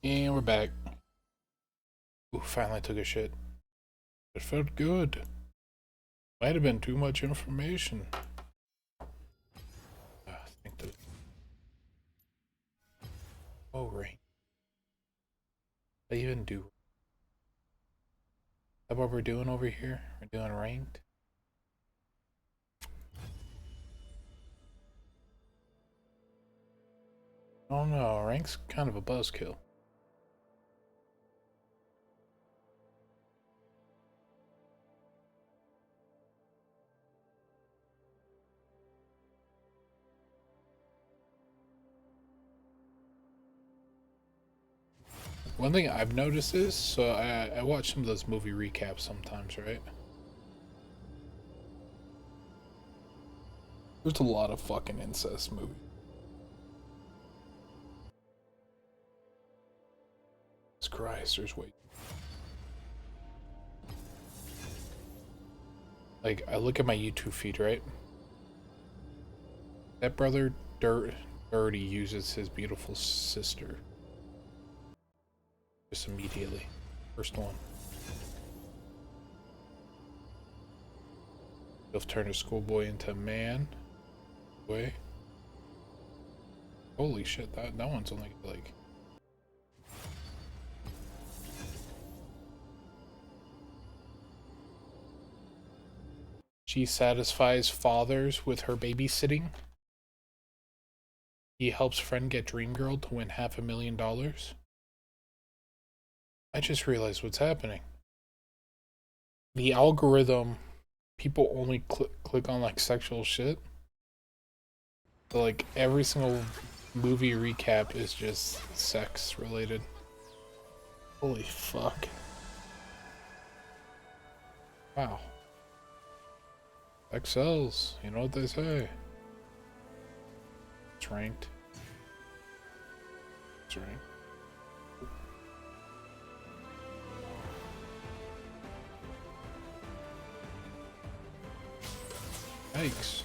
And we're back. Ooh, finally took a shit. It felt good. Might have been too much information. I think the rank. I even do. Is that what we're doing over here? We're doing ranked. Oh no, rank's kind of a buzzkill. One thing I've noticed is, so I watch some of those movie recaps sometimes, right? There's a lot of fucking incest movies. Jesus Christ, there's way. Like, I look at my YouTube feed, right? That brother Dirty uses his beautiful sister. Just immediately. First one. He'll turn a schoolboy into a man. Way. Holy shit, that one's only like. She satisfies fathers with her babysitting. He helps friend get Dream Girl to win $500,000. I just realized what's happening. The algorithm, people only click on like sexual shit. So, like every single movie recap is just sex related. Holy fuck. Wow. Sex sells, you know what they say. It's ranked. It's ranked. Yikes.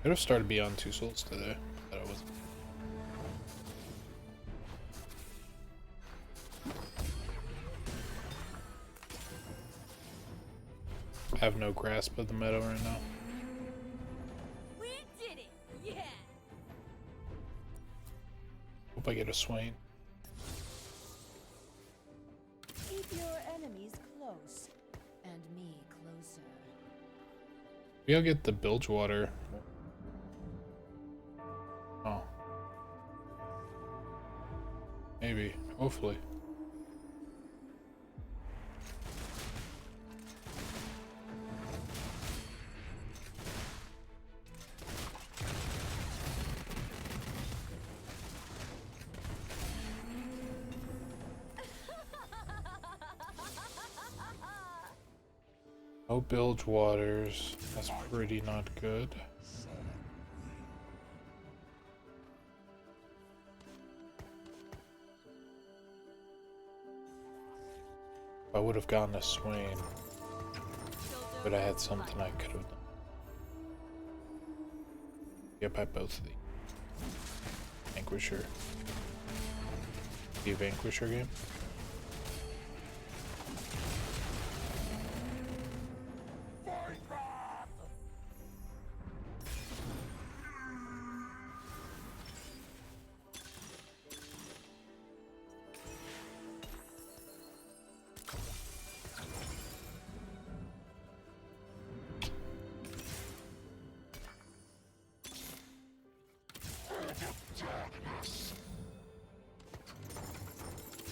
Could have started Beyond Two Souls today, but I wasn't. I have no grasp of the meta right now. We did it! Yeah! Hope I get a Swain. Keep your enemies close, and me closer. Maybe I'll get the Bilgewater. Oh. Maybe. Hopefully. No Bilgewaters. That's pretty not good. I would have gotten a Swain, but I had something I could have done. Yep, I both of the Vanquisher. The Vanquisher game.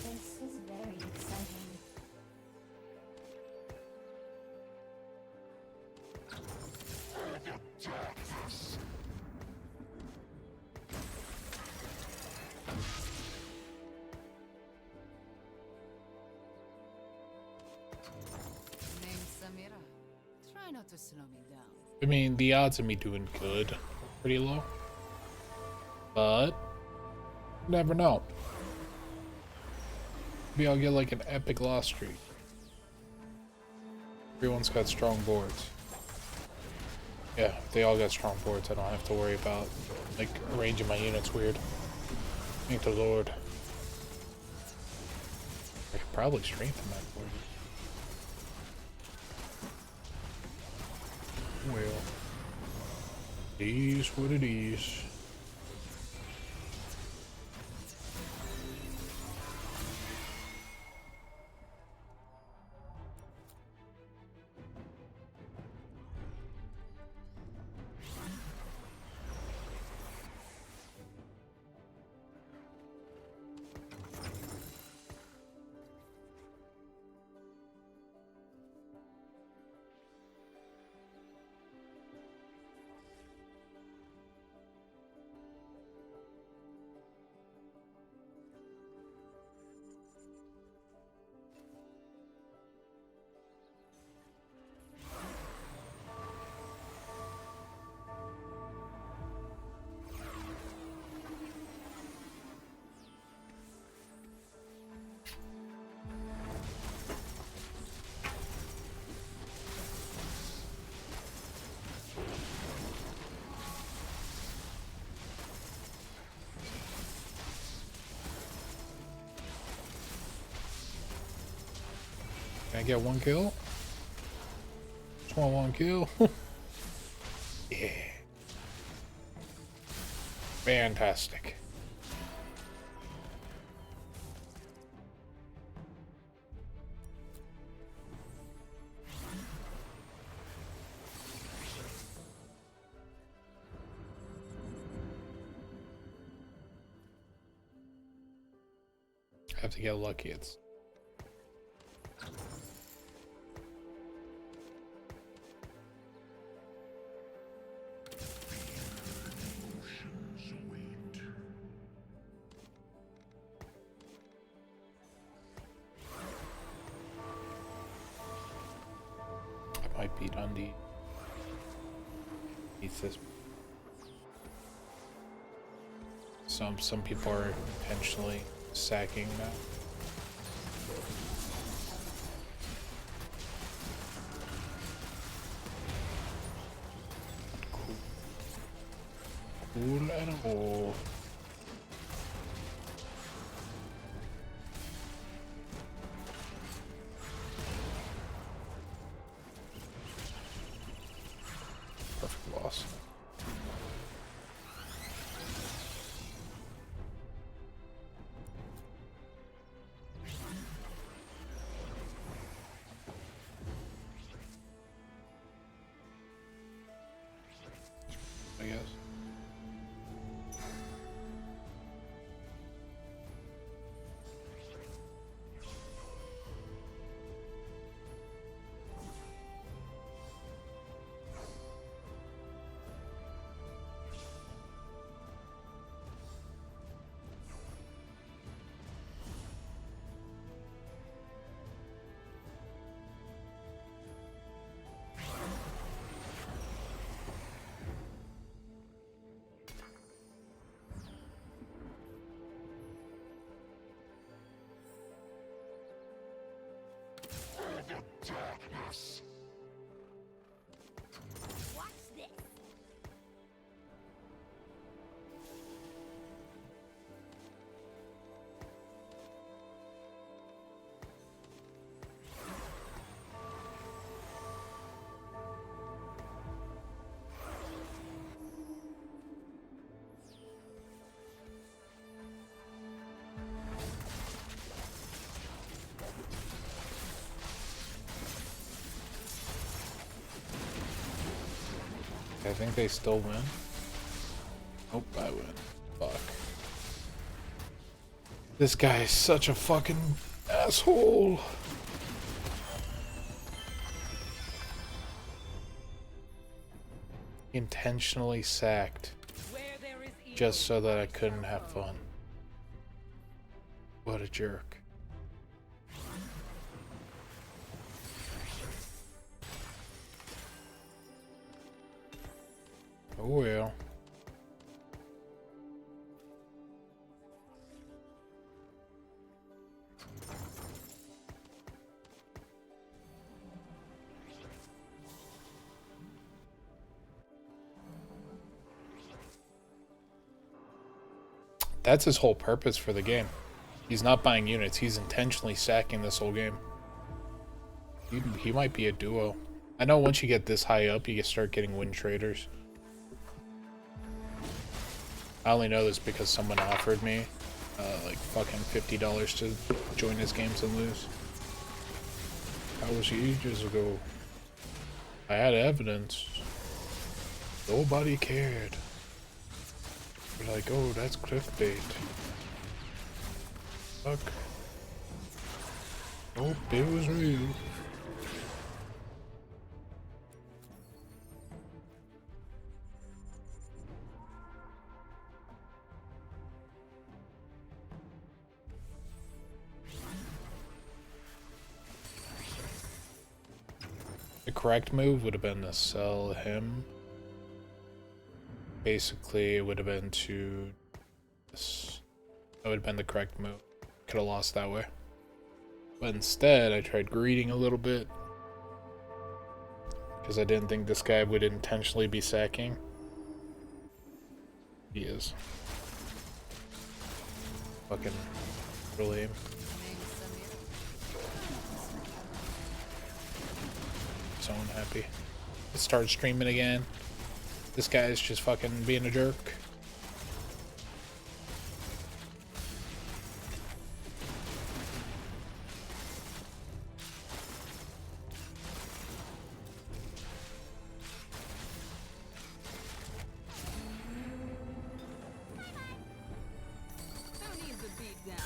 This is very exciting. Name's Samira. Try not to slow me down. I mean, the odds of me doing good are pretty low. But never know. Maybe I'll get like an epic loss streak. Everyone's got strong boards. Yeah, if they all got strong boards, I don't have to worry about like arranging my units weird. Thank the Lord. I could probably strengthen that board. Well, it is what it is. Can I get one kill? Just want one kill. Yeah. Fantastic. I have to get lucky. It's I might beat Undy. Beats this. Some people are intentionally sacking now. Cool. Cool animal. Perfect loss. I guess. Darkness. Watch this. I think they still win. Nope, I win. Fuck. This guy is such a fucking asshole. Intentionally sacked just so that I couldn't have fun. What a jerk. Oh well. That's his whole purpose for the game. He's not buying units. He's intentionally sacking this whole game. He might be a duo. I know once you get this high up, you can start getting win traders. I only know this because someone offered me like fucking $50 to join his games and lose. That was ages ago. I had evidence. Nobody cared. They're like, oh, that's clickbait. Fuck. Nope, it was real. The correct move would have been to sell him. Basically, it would have been to this. That would have been the correct move. Could have lost that way. But instead, I tried greeting a little bit. Because I didn't think this guy would intentionally be sacking. He is. Fucking really. So unhappy. Let's start streaming again. This guy is just fucking being a jerk. Who needs a beat down?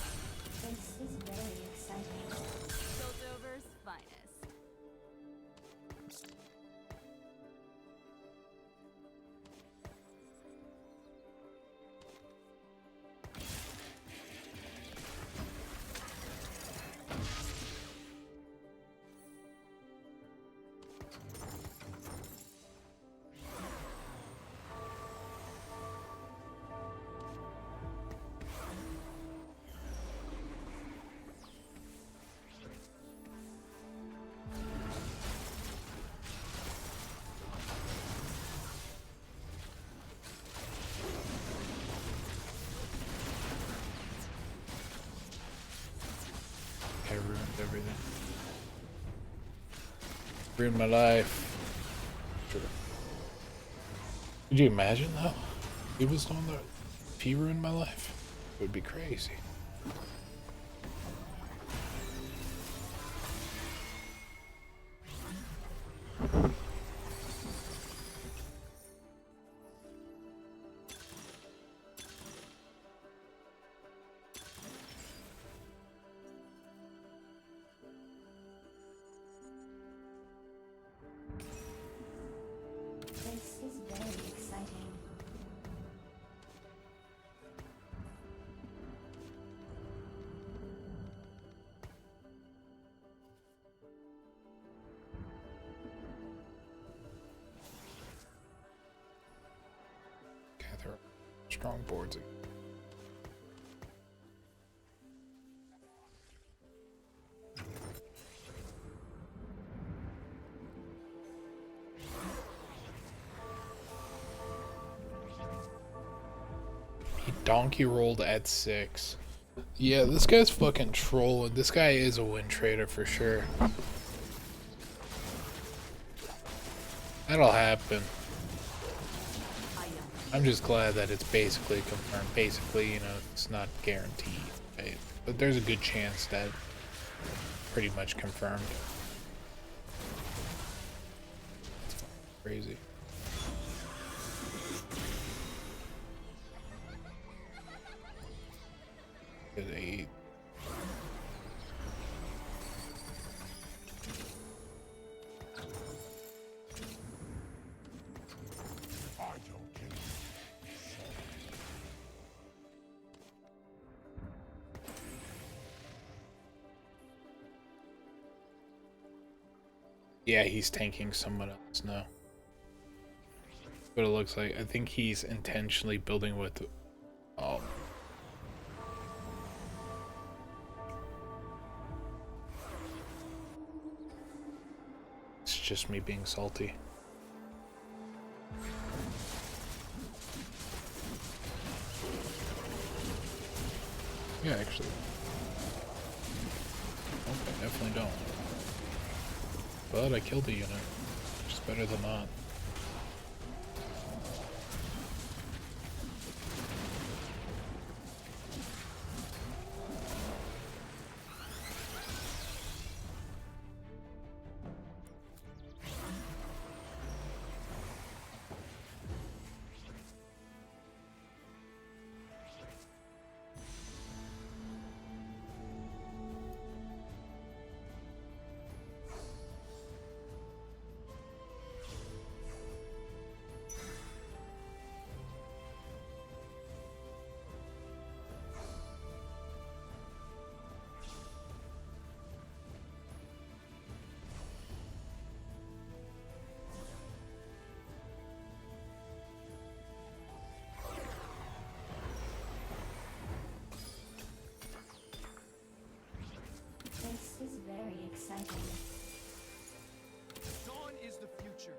This is very exciting. Piltover's finest. I ruined everything. Ruined my life. Sure. Could you imagine though? He was on the. If he ruined my life, it would be crazy. This is very exciting. Gather strong boards. He donkey rolled at 6. Yeah, this guy's fucking trolling. This guy is a win trader for sure. That'll happen. I'm just glad that it's basically confirmed. Basically, you know, it's not guaranteed, right? But there's a good chance that pretty much confirmed. It's fucking crazy. Good 8. Yeah, he's tanking someone else now. What it looks like. I think he's intentionally building with. Oh. It's just me being salty. Yeah, actually. Nope, I definitely don't. But I killed the unit. Which is better than not. This is very exciting. Dawn is the future.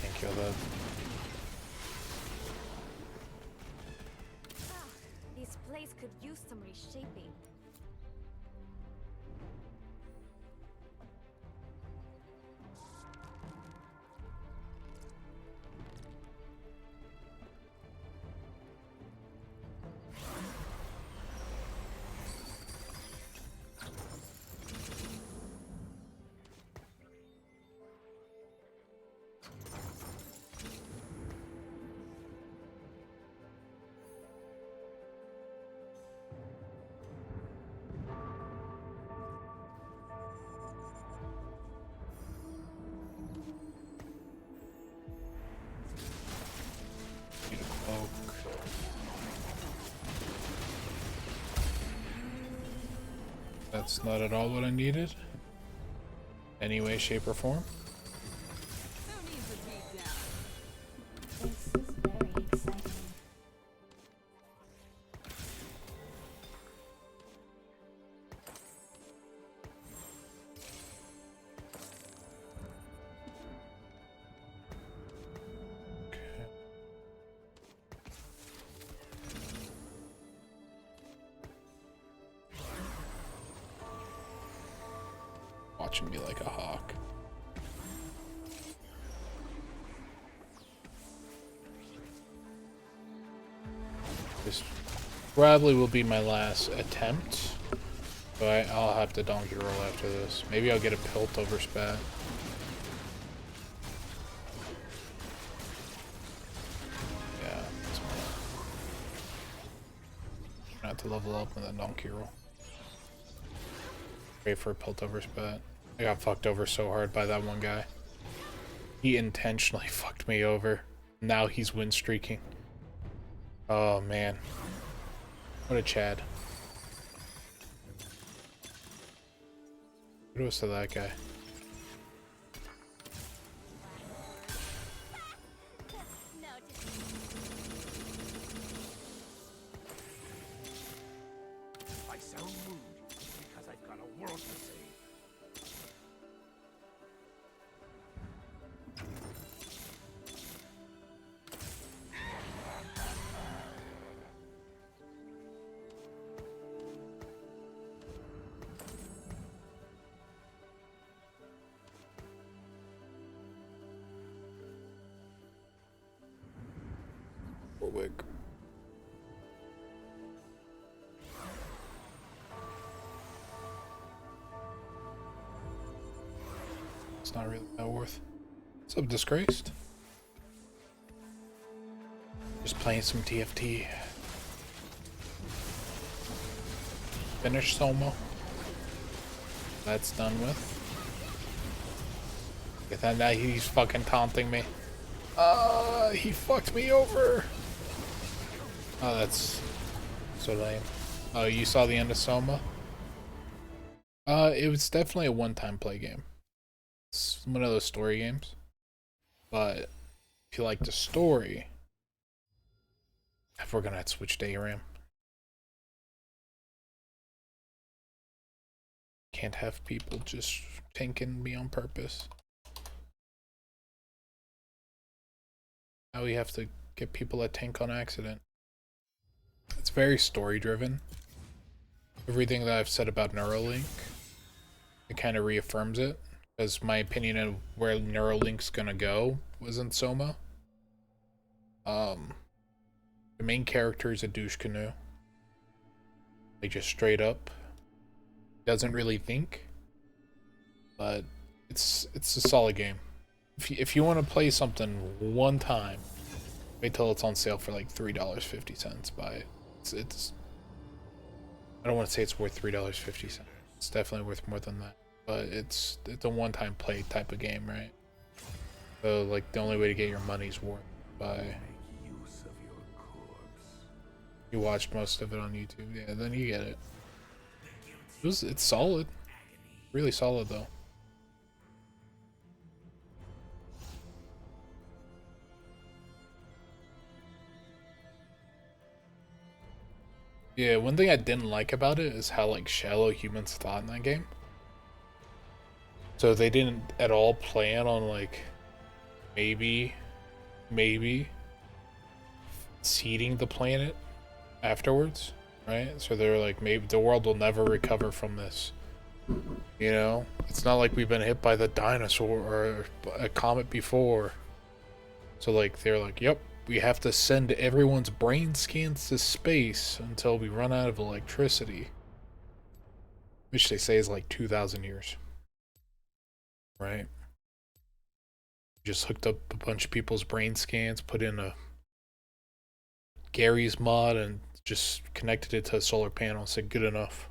Can't kill that. Ah, this place could use some reshaping. Need a cloak. That's not at all what I needed. Any way, shape, or form. Who needs a beat down? This is very exciting. Watching me like a hawk. This probably will be my last attempt. But I'll have to donkey roll after this. Maybe I'll get a pilt over spat. Yeah, that's not to level up and then donkey roll. Great for Piltovers, but I got fucked over so hard by that one guy. He intentionally fucked me over. Now he's win streaking. Oh man. What a Chad. Kudos to that guy. I sound rude because I've got a world to save. Wig. It's not really that worth. What's up, Disgraced? Just playing some TFT. Finish Soma. That's done with. Get that now he's fucking taunting me. He fucked me over. Oh, that's so lame. Oh, you saw the end of Soma? It was definitely a one-time play game. It's one of those story games. But if you like the story, we're gonna have to switch to ARAM. Can't have people just tanking me on purpose. Now we have to get people that tank on accident. It's very story driven. Everything that I've said about Neuralink, it kind of reaffirms it. Because my opinion of where Neuralink's gonna go was in Soma. The main character is a douche canoe. Like, just straight up. Doesn't really think. But it's a solid game. If you want to play something one time, wait till it's on sale for like $3.50. Buy it. It's I don't want to say it's worth $3.50. It's definitely worth more than that. But it's a one-time play type of game, right? So like the only way to get your money's worth by Use of your corpse. you watched most of it on YouTube. Yeah, then you get it. It's solid. Really solid though. Yeah, one thing I didn't like about it is how like shallow humans thought in that game. So they didn't at all plan on like maybe seeding the planet afterwards, right? So they're like, maybe the world will never recover from this. You know, it's not like we've been hit by the dinosaur or a comet before. So like they're like, yep, we have to send everyone's brain scans to space until we run out of electricity. Which they say is like 2,000 years. Right? Just hooked up a bunch of people's brain scans, put in a Gary's mod, and just connected it to a solar panel. Said good enough.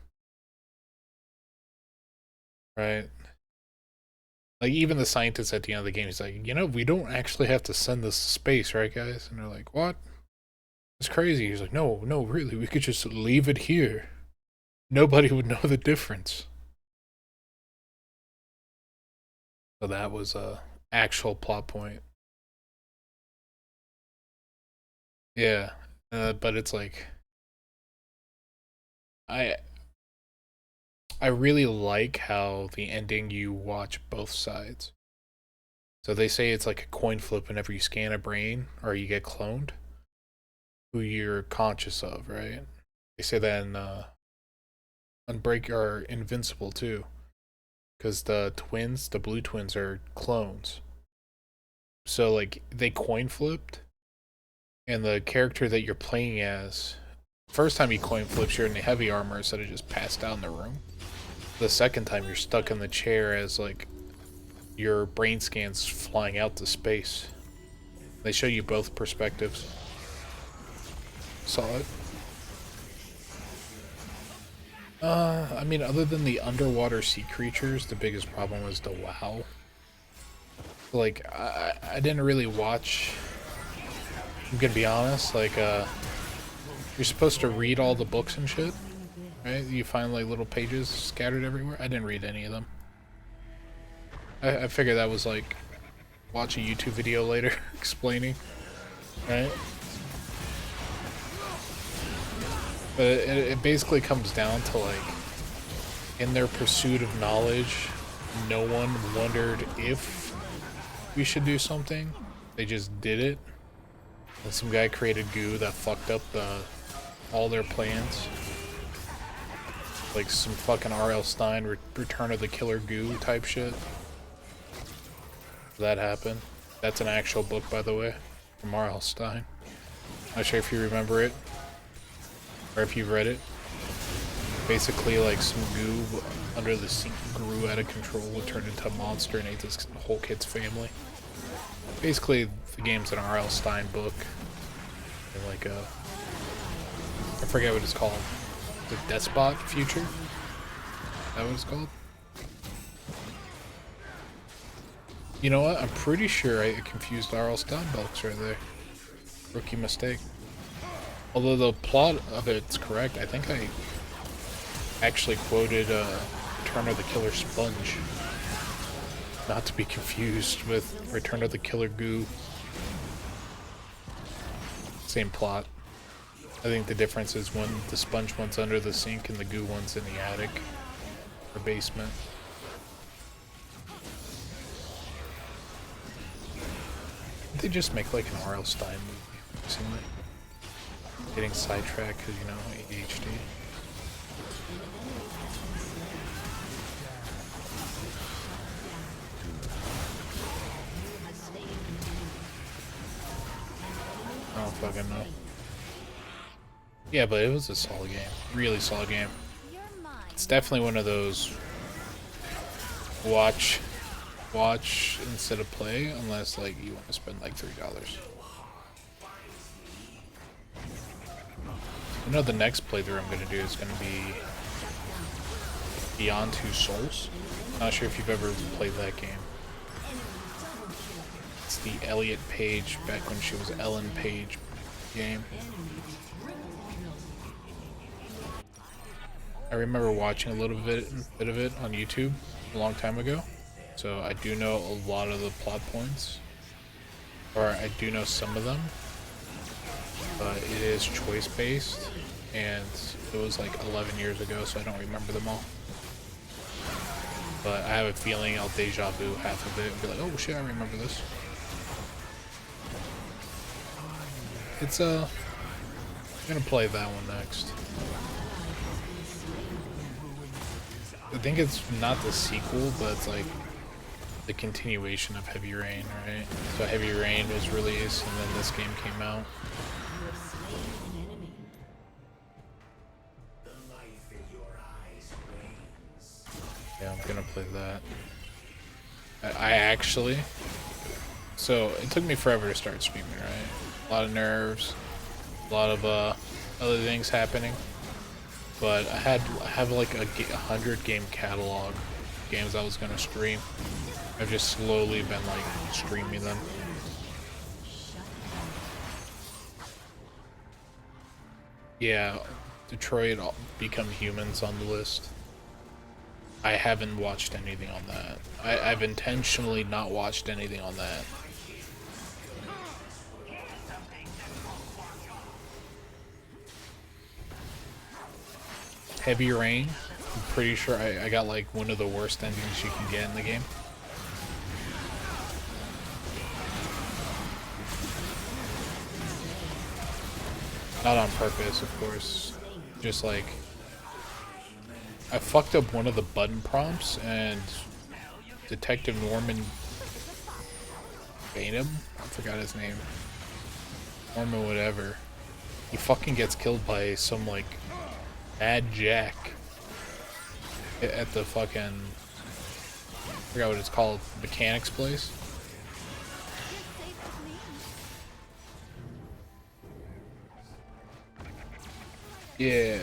Right? Like, even the scientist at the end of the game, he's like, you know, we don't actually have to send this to space, right, guys? And they're like, what? It's crazy. He's like, no, really, we could just leave it here. Nobody would know the difference. So that was a actual plot point. Yeah, but it's like, I really like how the ending, you watch both sides. So they say it's like a coin flip whenever you scan a brain or you get cloned, who you're conscious of, right? They say that in Unbreak or Invincible too, because the twins, the blue twins, are clones. So like they coin flipped, and the character that you're playing as, first time you coin flips, you're in the heavy armor instead of just passed out in the room. The second time you're stuck in the chair as like your brain scans flying out to space. They show you both perspectives. Saw it. I mean, other than the underwater sea creatures, the biggest problem was the WoW. Like, I didn't really watch. I'm gonna be honest. Like, you're supposed to read all the books and shit, right? You find like little pages scattered everywhere. I didn't read any of them. I figured that was like watch a YouTube video later explaining, right? But it basically comes down to like, in their pursuit of knowledge, no one wondered if we should do something. They just did it. And some guy created goo that fucked up all their plans. Like some fucking R.L. Stine Return of the Killer Goo type shit. That happened. That's an actual book, by the way, from R.L. Stine. Not sure if you remember it, or if you've read it. Basically, like, some goo under the sea grew out of control and turned into a monster and ate this whole kid's family. Basically, the game's an R.L. Stine book. And like I forget what it's called. The Despot Future? Is that what it's called? You know what? I'm pretty sure I confused R.L. Stine books right there. Rookie mistake. Although the plot of it's correct, I think I actually quoted Return of the Killer Sponge. Not to be confused with Return of the Killer Goo. Same plot. I think the difference is when the sponge one's under the sink and the goo one's in the attic or basement. Did they just make like an R.L. Stine movie recently? Getting sidetracked because, you know, ADHD. I don't fucking know. Yeah, but it was a solid game. Really solid game. It's definitely one of those watch instead of play, unless like you want to spend like $3. You know, the next playthrough I'm gonna do is gonna be Beyond Two Souls. Not sure if you've ever played that game. It's the Elliot Page, back when she was Ellen Page game. I remember watching a little bit of it on YouTube a long time ago, so I do know a lot of the plot points, or I do know some of them, but it is choice based, and it was like 11 years ago, so I don't remember them all. But I have a feeling I'll deja vu half of it and be like, oh shit, I remember this. It's I'm gonna play that one next. I think it's not the sequel, but it's like the continuation of Heavy Rain, right? So Heavy Rain was released, and then this game came out. Yeah, I'm gonna play that. I actually... So, it took me forever to start streaming, right? A lot of nerves, a lot of other things happening. But I have like a 100 game catalog of games I was gonna stream. I've just slowly been like streaming them. Yeah, Detroit Become Humans on the list. I haven't watched anything on that. I've intentionally not watched anything on that. Heavy Rain, I'm pretty sure I got like one of the worst endings you can get in the game. Not on purpose, of course. Just like, I fucked up one of the button prompts, and Detective Norman Bainham? I forgot his name. Norman whatever. He fucking gets killed by some like Mad Jack at the fucking, I forgot what it's called, mechanics place. Yeah.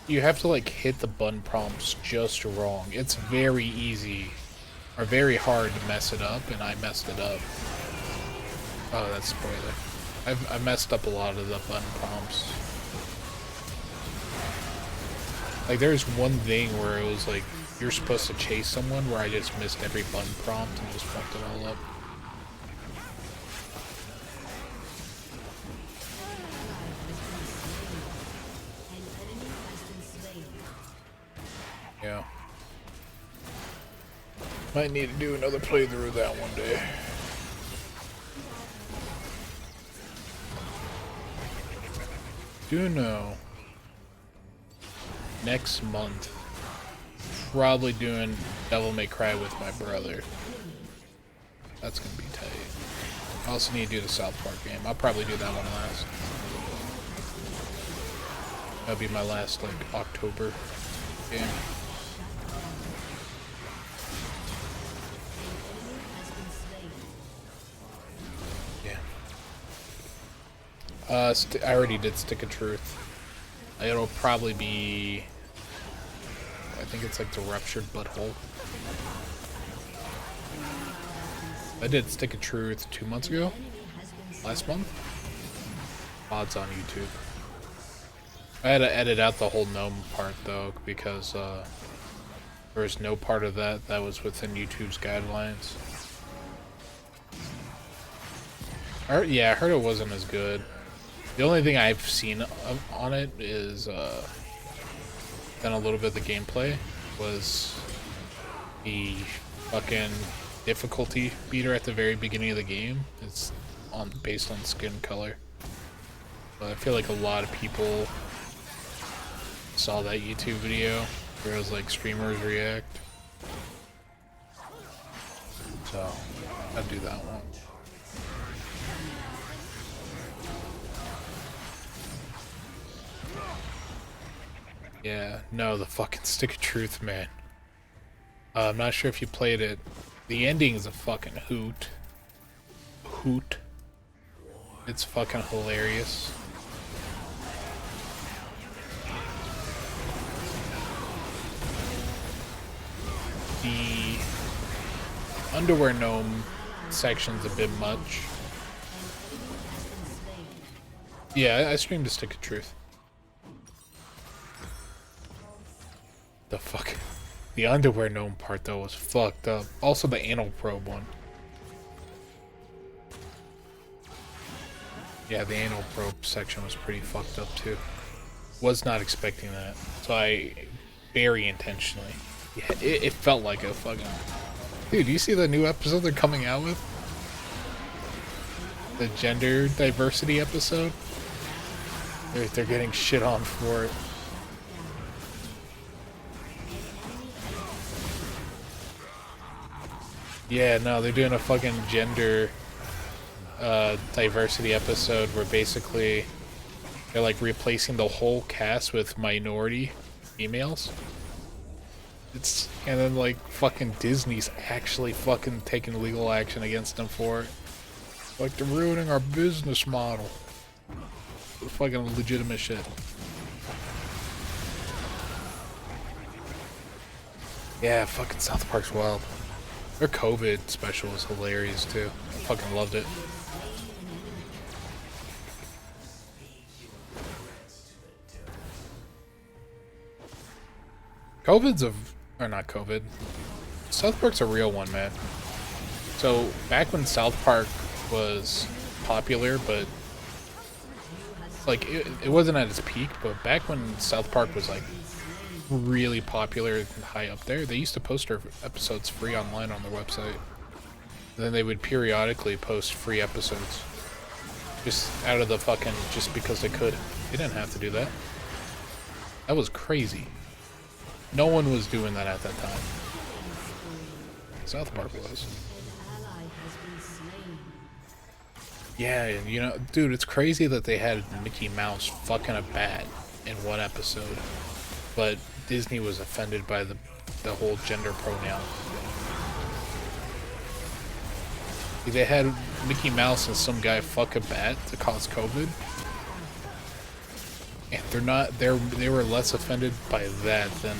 You have to like hit the button prompts just wrong. It's very easy or very hard to mess it up, and I messed it up. Oh, that's spoiler. I messed up a lot of the button prompts. Like there's one thing where it was like you're supposed to chase someone where I just missed every button prompt and just fucked it all up. Yeah. Might need to do another playthrough of that one day. Do know next month probably doing Devil May Cry with my brother. That's gonna be tight. I also need to do the South Park game. I'll probably do that one last. That'll be my last like October game. I already did Stick of Truth. It'll probably be... I think it's like the Ruptured Butthole. I did Stick of Truth 2 months ago? Last month? VODs on YouTube. I had to edit out the whole gnome part though, because there was no part of that was within YouTube's guidelines. Yeah, I heard it wasn't as good. The only thing I've seen on it is then a little bit of the gameplay was the fucking difficulty meter at the very beginning of the game. It's based on skin color. But I feel like a lot of people saw that YouTube video where it was like streamers react. So I'd do that one. Yeah, no, the fucking Stick of Truth, man. I'm not sure if you played it. The ending is a fucking hoot. It's fucking hilarious. The underwear gnome section's a bit much. Yeah, I streamed a Stick of Truth. The fuck? The underwear gnome part though was fucked up. Also the anal probe one. Yeah, the anal probe section was pretty fucked up too. Was not expecting that. So I very intentionally. Yeah, it felt like a fucking... Dude, do you see the new episode they're coming out with? The gender diversity episode? They're getting shit on for it. Yeah, no, they're doing a fucking gender diversity episode where basically they're like replacing the whole cast with minority females. And then like fucking Disney's actually fucking taking legal action against them for it. Like they're ruining our business model. Fucking legitimate shit. Yeah, fucking South Park's wild. Their COVID special was hilarious too. I fucking loved it. Or not COVID. South Park's a real one, man. So back when South Park was popular, but like it wasn't at its peak, but back when South Park was like really popular and high up there, they used to post their episodes free online on their website. And then they would periodically post free episodes. Just out of the fucking, just because they could. They didn't have to do that. That was crazy. No one was doing that at that time. South Park was. Yeah, and you know, dude, it's crazy that they had Mickey Mouse fucking a bat in one episode. But Disney was offended by the whole gender pronoun. They had Mickey Mouse and some guy fuck a bat to cause COVID. And They were less offended by that than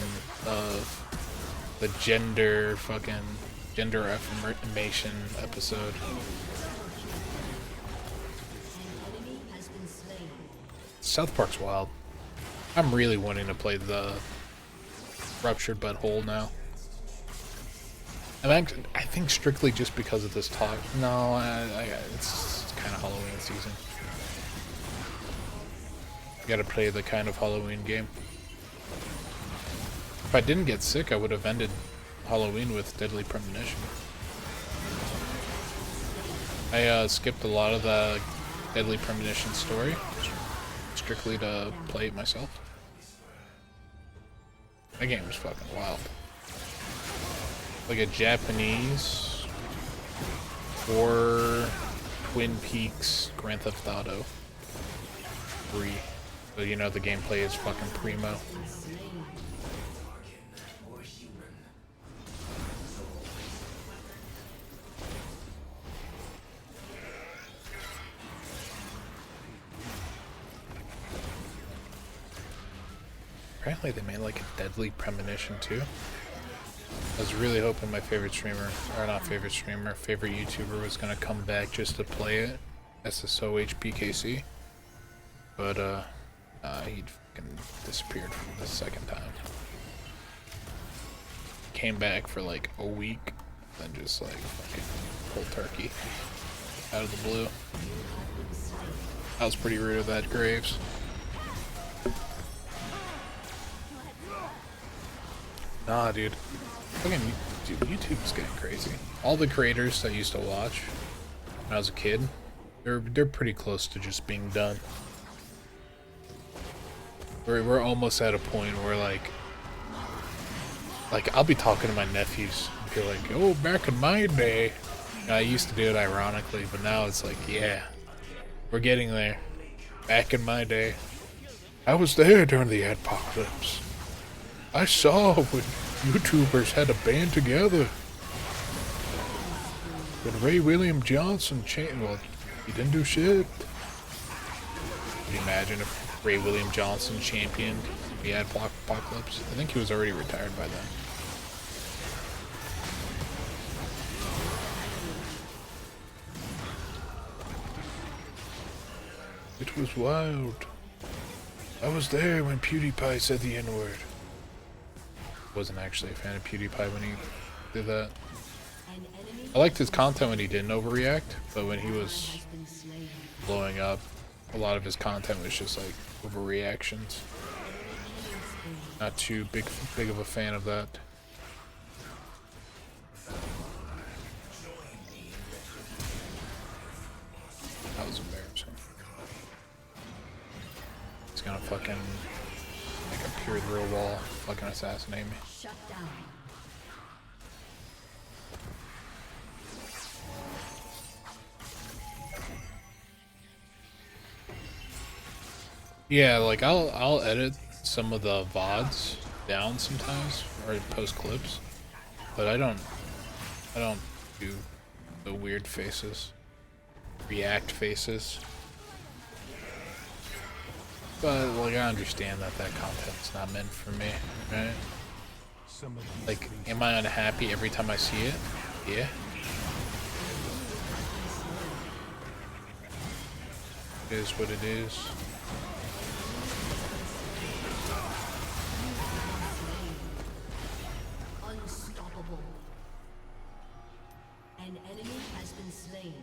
the gender affirmation episode. South Park's wild. I'm really wanting to play the Ruptured Butthole now. I think strictly just because of this talk. No, it's kind of Halloween season. You gotta play the kind of Halloween game. If I didn't get sick, I would have ended Halloween with Deadly Premonition. I skipped a lot of the Deadly Premonition story, strictly to play it myself. That game was fucking wild. Like a Japanese or Twin Peaks Grand Theft Auto 3. So you know the gameplay is fucking primo. Apparently they made like a Deadly Premonition too. I was really hoping my favorite streamer, or not favorite streamer, favorite YouTuber was gonna come back just to play it, SSOHPKC. But he fucking disappeared for the second time. Came back for like a week, then just like fucking cold turkey out of the blue. That was pretty rude of that, Graves. Nah, dude. Fucking YouTube's getting crazy. All the creators I used to watch when I was a kid, they're pretty close to just being done. We're almost at a point where like I'll be talking to my nephews and be like, "Oh, back in my day." And I used to do it ironically, but now it's like, yeah, we're getting there. Back in my day, I was there during the apocalypse. I saw when YouTubers had a band together. When Ray William Johnson well, he didn't do shit. Can you imagine if Ray William Johnson championed the apocalypse? I think he was already retired by then. It was wild. I was there when PewDiePie said the N-word. Wasn't actually a fan of PewDiePie when he did that. I liked his content when he didn't overreact, but when he was blowing up, a lot of his content was just like overreactions. Not too big of a fan of that. That was embarrassing. He's gonna fucking like appear through a wall, fucking assassinate me. Shut down. Yeah, like I'll edit some of the VODs down sometimes or post clips, but I don't do the weird faces, react faces. But like I understand that content's not meant for me, right? Like, am I unhappy every time I see it? Yeah. It is what it is. Unstoppable. An enemy has been slain.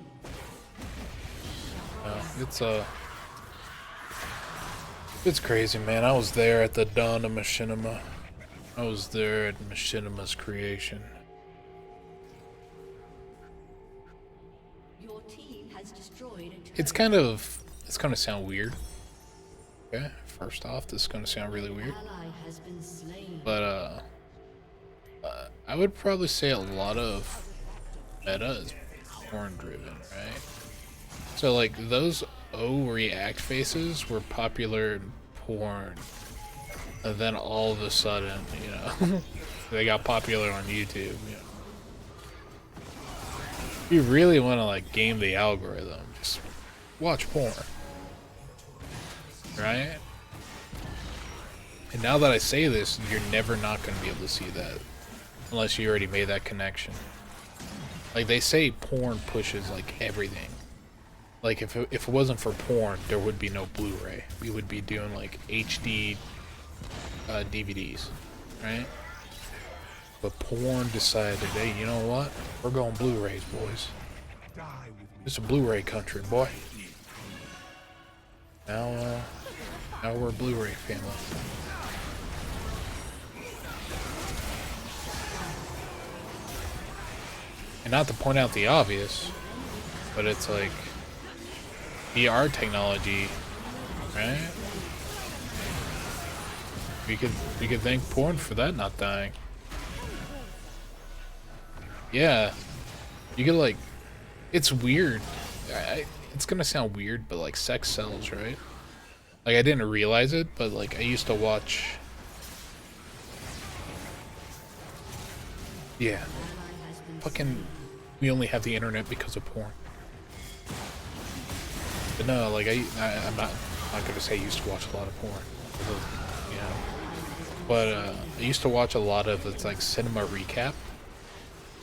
It's crazy, man. I was there at the dawn of Machinima. I was there at Machinima's creation. Your team has destroyed a It's gonna sound weird. Okay, first off, this is gonna sound really weird. ally has been slain. But I would probably say a lot of meta is porn driven, right? So like those react faces were popular in porn, and then all of a sudden, you know, they got popular on YouTube. You know, if you really want to like game the algorithm, just watch porn, right? And now that I say this, you're never not going to be able to see that. Unless you already made that connection. Like, they say porn pushes, like, everything. Like, if it wasn't for porn, there would be no Blu-ray. We would be doing, like, HD DVDs, right? But porn decided, hey, you know what? We're going Blu-rays, boys. It's a Blu-ray country, boy. Now we're a Blu-ray family. And not to point out the obvious, but it's like VR technology, right? We could thank porn for that not dying. Yeah, you could like, it's weird. It's gonna sound weird, but like sex sells, right? Like I didn't realize it, but like I used to watch. Yeah, fucking. We only have the internet because of porn. But no, like I'm not gonna say I used to watch a lot of porn, you know. But I used to watch a lot of it's like cinema recap.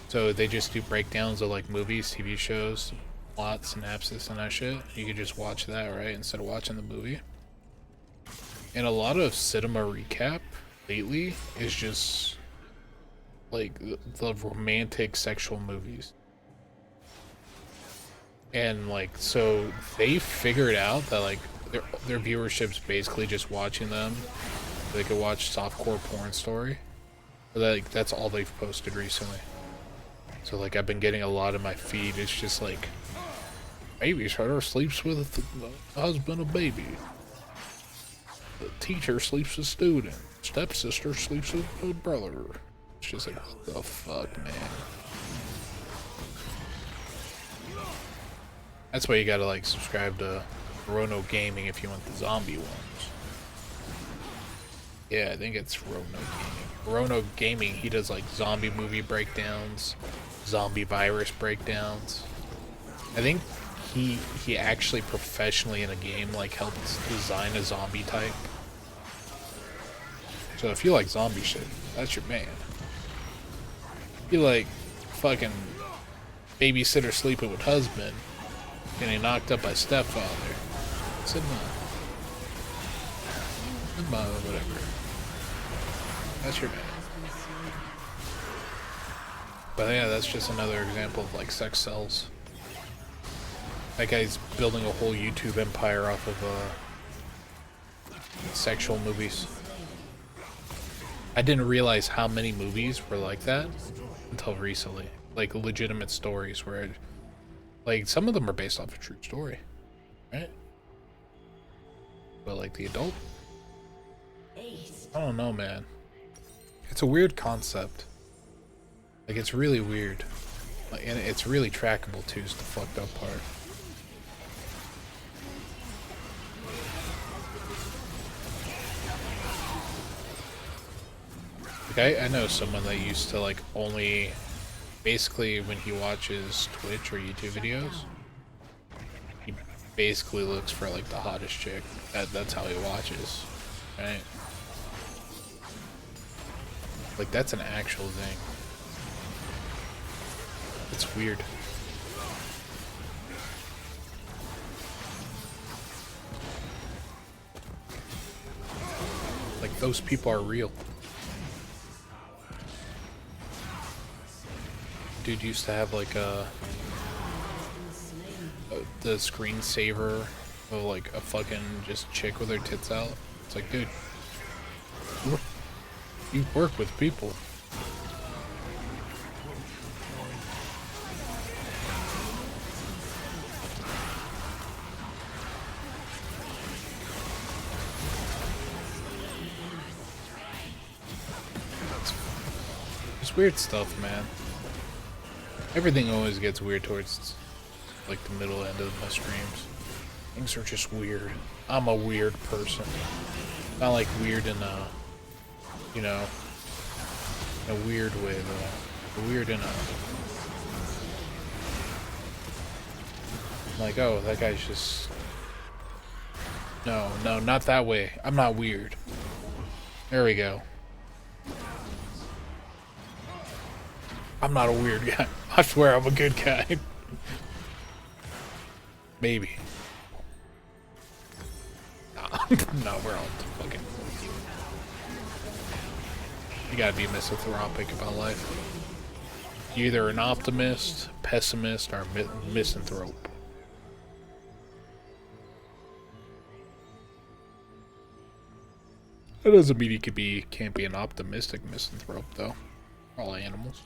So they just do breakdowns of like movies, TV shows, plot, synopsis, and that shit. You could just watch that, right, instead of watching the movie. And a lot of cinema recap lately is just like the romantic sexual movies. And like, so they figured out that like their viewership's basically just watching them. They could watch softcore porn story. But like that's all they've posted recently. So like I've been getting a lot of my feed. It's just like babysitter sleeps with the husband of baby. The teacher sleeps with student. Stepsister sleeps with her brother. It's just like, what the fuck, man? That's why you gotta like subscribe to Rono Gaming if you want the zombie ones. Yeah, I think it's Rono Gaming. Rono Gaming, he does like zombie movie breakdowns, zombie virus breakdowns. I think he actually professionally in a game like helped design a zombie type. So if you like zombie shit, that's your man. If you like fucking babysitter sleeping with husband, getting knocked up by stepfather, cinema, whatever. That's your man. But yeah, that's just another example of like sex sells. That guy's building a whole YouTube empire off of sexual movies. I didn't realize how many movies were like that until recently. Like legitimate stories where, like, some of them are based off a true story, right? But like the adult, I don't know, man. It's a weird concept. Like it's really weird, like, and it's really trackable too. Is the fucked up part. Like I know someone that used to like only, basically when he watches Twitch or YouTube videos, he basically looks for like the hottest chick. That's how he watches, right? Like that's an actual thing. It's weird. Like those people are real. Dude used to have like the screensaver of like a fucking just chick with her tits out. It's like, dude, you work with people. It's weird stuff, man. Everything always gets weird towards like the middle end of my streams. Things are just weird. I'm a weird person. Not like weird in a, you know, in a weird way though. Weird in a, like, oh, that guy's just, no, not that way. I'm not weird. There we go. I'm not a weird guy. I swear I'm a good guy. Maybe. Nah, no, we're all fucking. You gotta be misanthropic about life. You're either an optimist, pessimist, or misanthrope. That doesn't mean you can't be an optimistic misanthrope, though. We're all animals.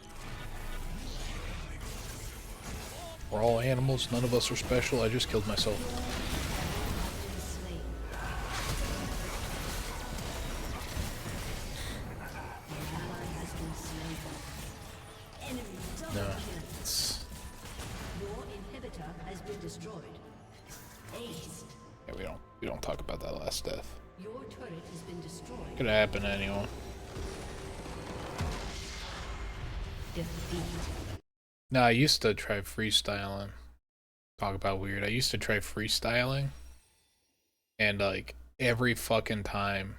We're all animals. None of us are special. I just killed myself. No. Your inhibitor has been destroyed. Aced. Yeah, we don't talk about that last death. Your turret has been destroyed. Could happen to anyone. Defeat. No, I used to try freestyling. Talk about weird. I used to try freestyling. And like every fucking time,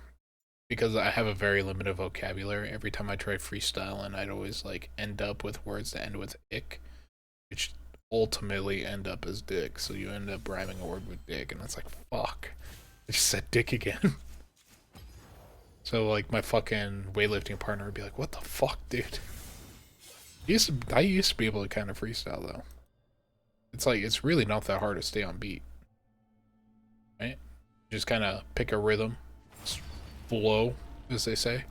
because I have a very limited vocabulary, every time I try freestyling, I'd always like end up with words that end with ick, which ultimately end up as dick. So you end up rhyming a word with dick, and it's like, fuck. I just said dick again. So like my fucking weightlifting partner would be like, what the fuck, dude? I used to be able to kind of freestyle though. It's like, it's really not that hard to stay on beat. Right? Just kind of pick a rhythm. Flow, as they say.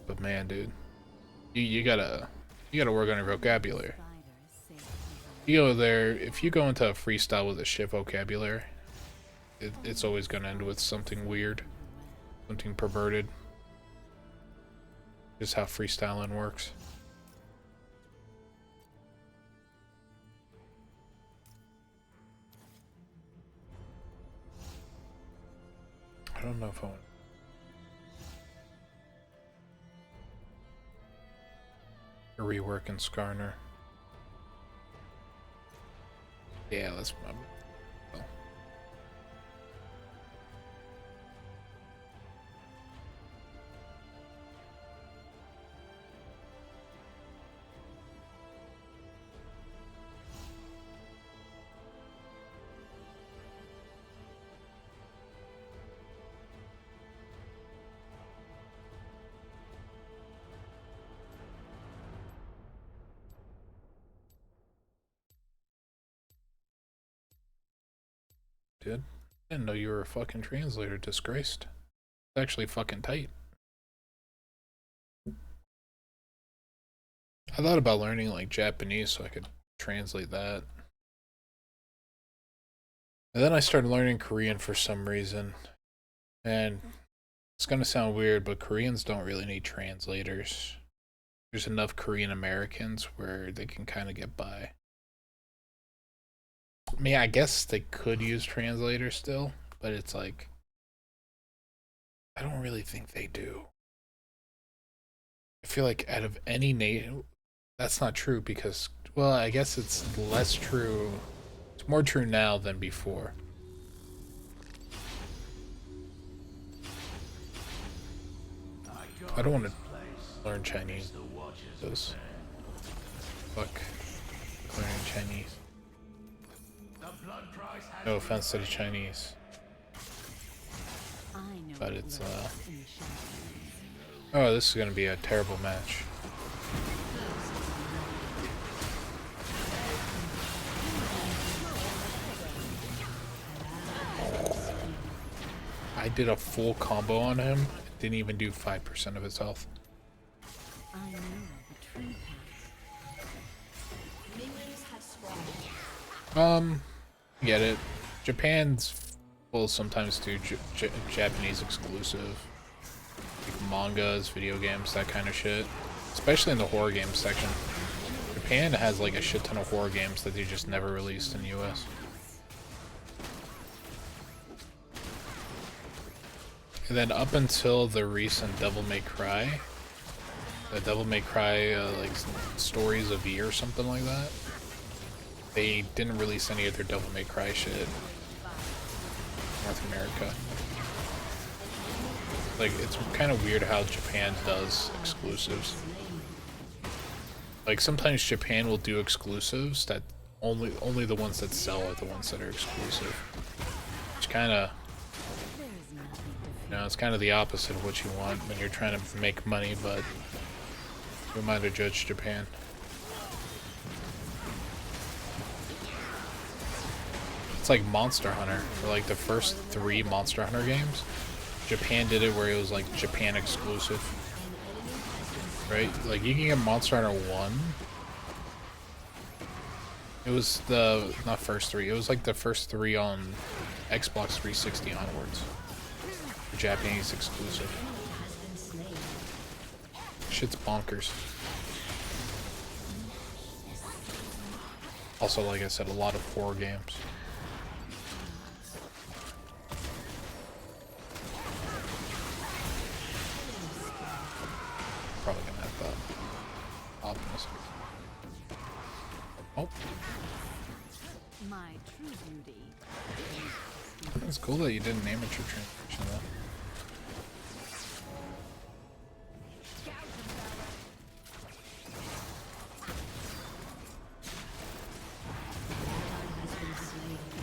But man, dude. You gotta work on your vocabulary. You go there, if you go into a freestyle with a shit vocabulary, it's always gonna end with something weird. Something perverted. Just how freestyling works. I don't know if I want to rework in Skarner. Yeah, that's my. Well. Dude, I didn't know you were a fucking translator. Disgraced. It's actually fucking tight. I thought about learning like Japanese so I could translate that. And then I started learning Korean for some reason. And it's gonna sound weird, but Koreans don't really need translators. There's enough Korean Americans where they can kind of get by. I mean, I guess they could use translators still, but it's like, I don't really think they do. I feel like out of any nation, that's not true because, well, I guess it's less true. It's more true now than before. I don't want to learn Chinese. Those. Fuck. Learning Chinese. No offense to the Chinese. But it's, oh, this is gonna be a terrible match. I did a full combo on him. Didn't even do 5% of his health. Get it. Japan's will sometimes do Japanese exclusive, like mangas, video games, that kind of shit. Especially in the horror games section. Japan has like a shit ton of horror games that they just never released in the US. And then up until the recent Devil May Cry, the Devil May Cry like Stories of E or something like that, they didn't release any of their Devil May Cry shit in North America. Like, it's kind of weird how Japan does exclusives. Like, sometimes Japan will do exclusives that only the ones that sell are the ones that are exclusive. Which kind of, you know, it's kind of the opposite of what you want when you're trying to make money, but who am I to judge Japan? It's like Monster Hunter, for like the first 3 Monster Hunter games. Japan did it where it was like Japan exclusive. Right? Like you can get Monster Hunter 1. It was the, not first 3, it was like the first 3 on Xbox 360 onwards. Japanese exclusive. Shit's bonkers. Also, like I said, a lot of horror games. Probably gonna have that. Optimus. Oh. My true beauty. It's cool that you didn't name it your transmission though.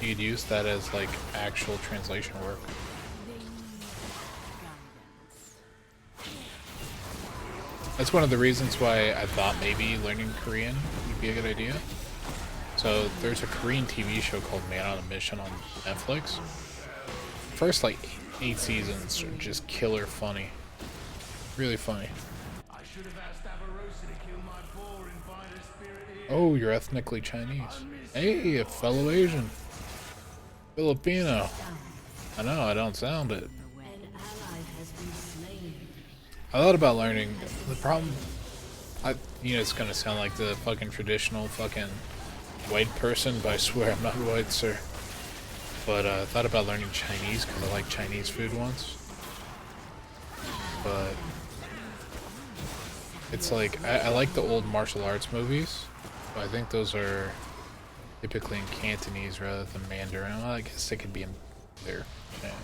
You'd use that as like actual translation work. That's one of the reasons why I thought maybe learning Korean would be a good idea. So there's a Korean TV show called Man on a Mission on Netflix. First like 8 seasons are just killer funny. Really funny. I should have asked Avarosa to kill my boar and find a spirit here. Oh, you're ethnically Chinese. Hey, a fellow Asian. Filipino. I know, I don't sound it. An ally has been slain. I thought about learning. The problem, you know, it's gonna sound like the fucking traditional fucking white person, but I swear I'm not white, sir. But I thought about learning Chinese because I like Chinese food once. But it's like I like the old martial arts movies, but I think those are typically in Cantonese rather than Mandarin. Well, I guess they could be in there. Yeah.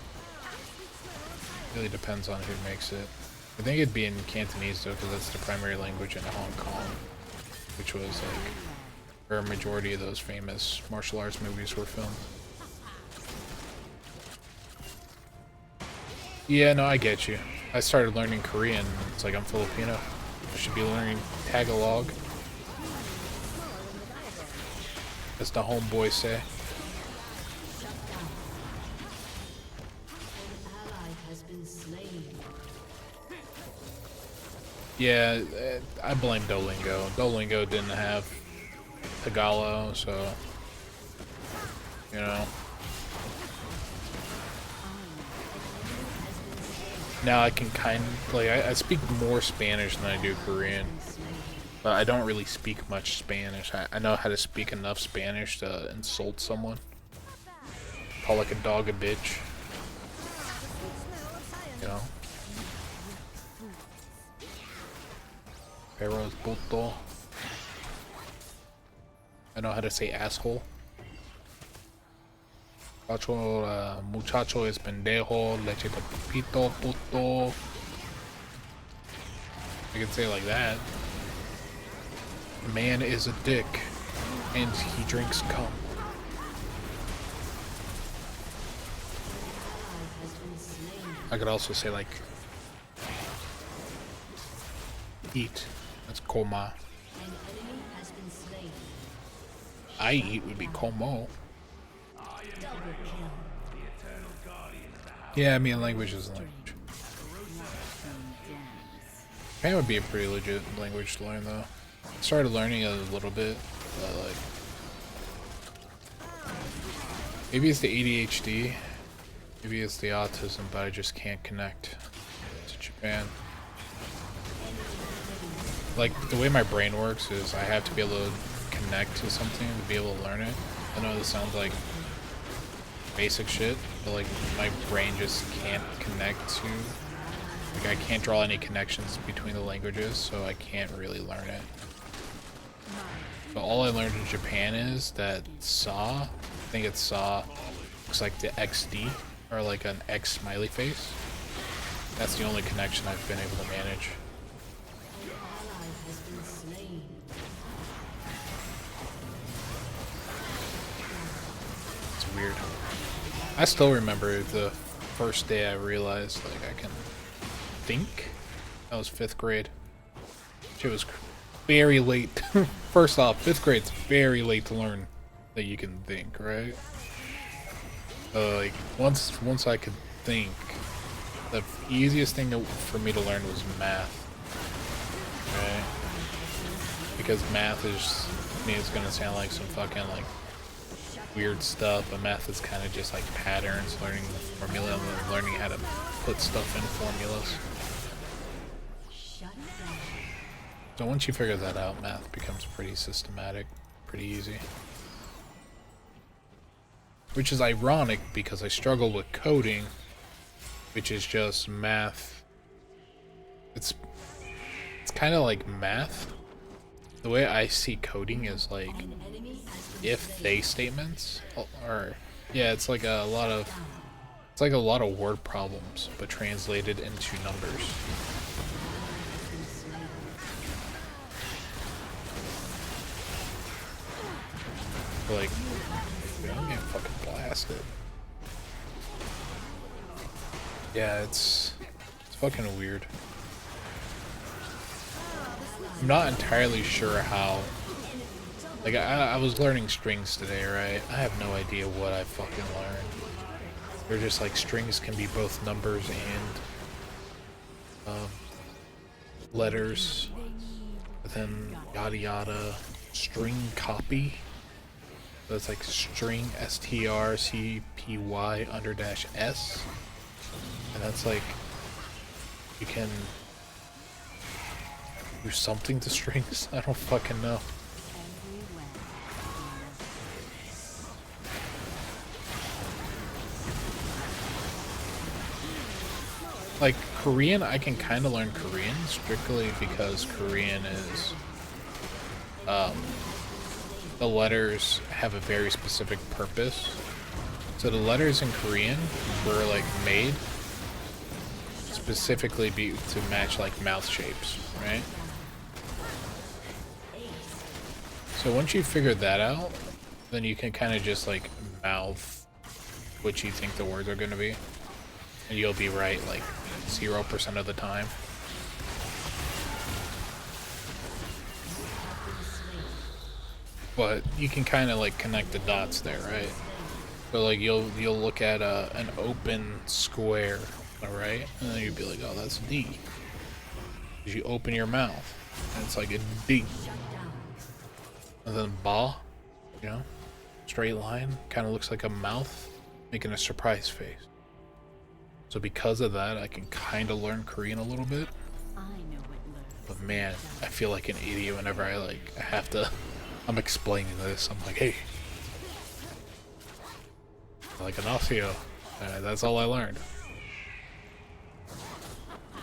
Really depends on who makes it. I think it'd be in Cantonese though, because that's the primary language in Hong Kong, which was like where a majority of those famous martial arts movies were filmed. Yeah, no, I get you. I started learning Korean. It's like I'm Filipino. I should be learning Tagalog. As the homeboys say. An ally has been slain. Yeah, I blame Duolingo. Duolingo didn't have Tagalog, so you know. Now I can kind of like I speak more Spanish than I do Korean, but I don't really speak much Spanish. I know how to speak enough Spanish to insult someone, call like a dog a bitch, you know. Perro es puto. I know how to say asshole. Muchacho es pendejo, leche de pito, puto. I can say it like that. Man is a dick, and he drinks cum. I could also say like eat. That's koma. An enemy has been slain. I eat would be como. Double kill. Yeah, I mean language is a language. Japan would be a pretty legit language to learn though. I started learning it a little bit, but like maybe it's the ADHD, maybe it's the autism, but I just can't connect to Japan. Like the way my brain works is I have to be able to connect to something to be able to learn it. I know this sounds like basic shit, but like my brain just can't connect to, like I can't draw any connections between the languages, so I can't really learn it. But all I learned in Japan is that Sa, I think it's Sa, looks like the XD, or like an X smiley face. That's the only connection I've been able to manage. Ally has been slain. It's weird. I still remember the first day I realized like I can think. That was 5th grade. It was very late. First off, 5th grade's very late to learn that you can think, right? Like once I could think, the easiest thing for me to learn was math, right? Because math is, to me, it's gonna sound like some fucking like weird stuff, but math is kind of just like patterns, learning the formula, and learning how to put stuff in formulas. So once you figure that out, math becomes pretty systematic, pretty easy. Which is ironic because I struggle with coding, which is just math. It's kind of like math. The way I see coding is like if-they statements, or yeah, it's like a lot of word problems, but translated into numbers. Like, I'm getting fucking blasted. Yeah, it's fucking weird. I'm not entirely sure how. Like, I was learning strings today, right? I have no idea what I fucking learned. They're just like strings can be both numbers and letters, but then yada yada. String copy. So it's like string strcpy under dash s, and that's like you can do something to strings. I don't fucking know. Like Korean, I can kind of learn Korean strictly because Korean is the letters have a very specific purpose. So the letters in Korean were like made specifically to match like mouth shapes, right? So once you figure that out, then you can kind of just like mouth what you think the words are going to be, and you'll be right like 0% of the time. But you can kind of like connect the dots there, right? So like you'll look at an open square, all right, and then you'd be like, oh, that's D. Because you open your mouth, and it's like a D. And then ba, you know, straight line, kind of looks like a mouth making a surprise face. So because of that, I can kind of learn Korean a little bit. But man, I feel like an idiot whenever I have to. I'm explaining this. I'm like, hey, like 안녕하세요. That's all I learned.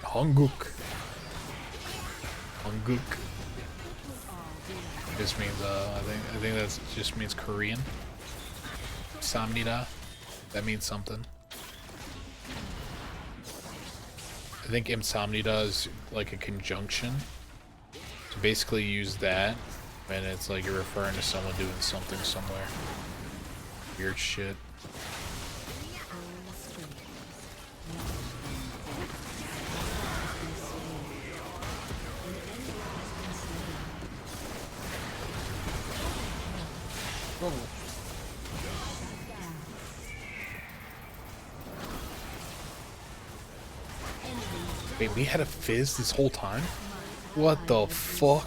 Hanguk. Just means I think that just means Korean. Samnida. That means something. I think imsamnida is like a conjunction. So basically use that when it's like you're referring to someone doing something somewhere. Weird shit. Oh. Wait, we had a fizz this whole time? What the fuck?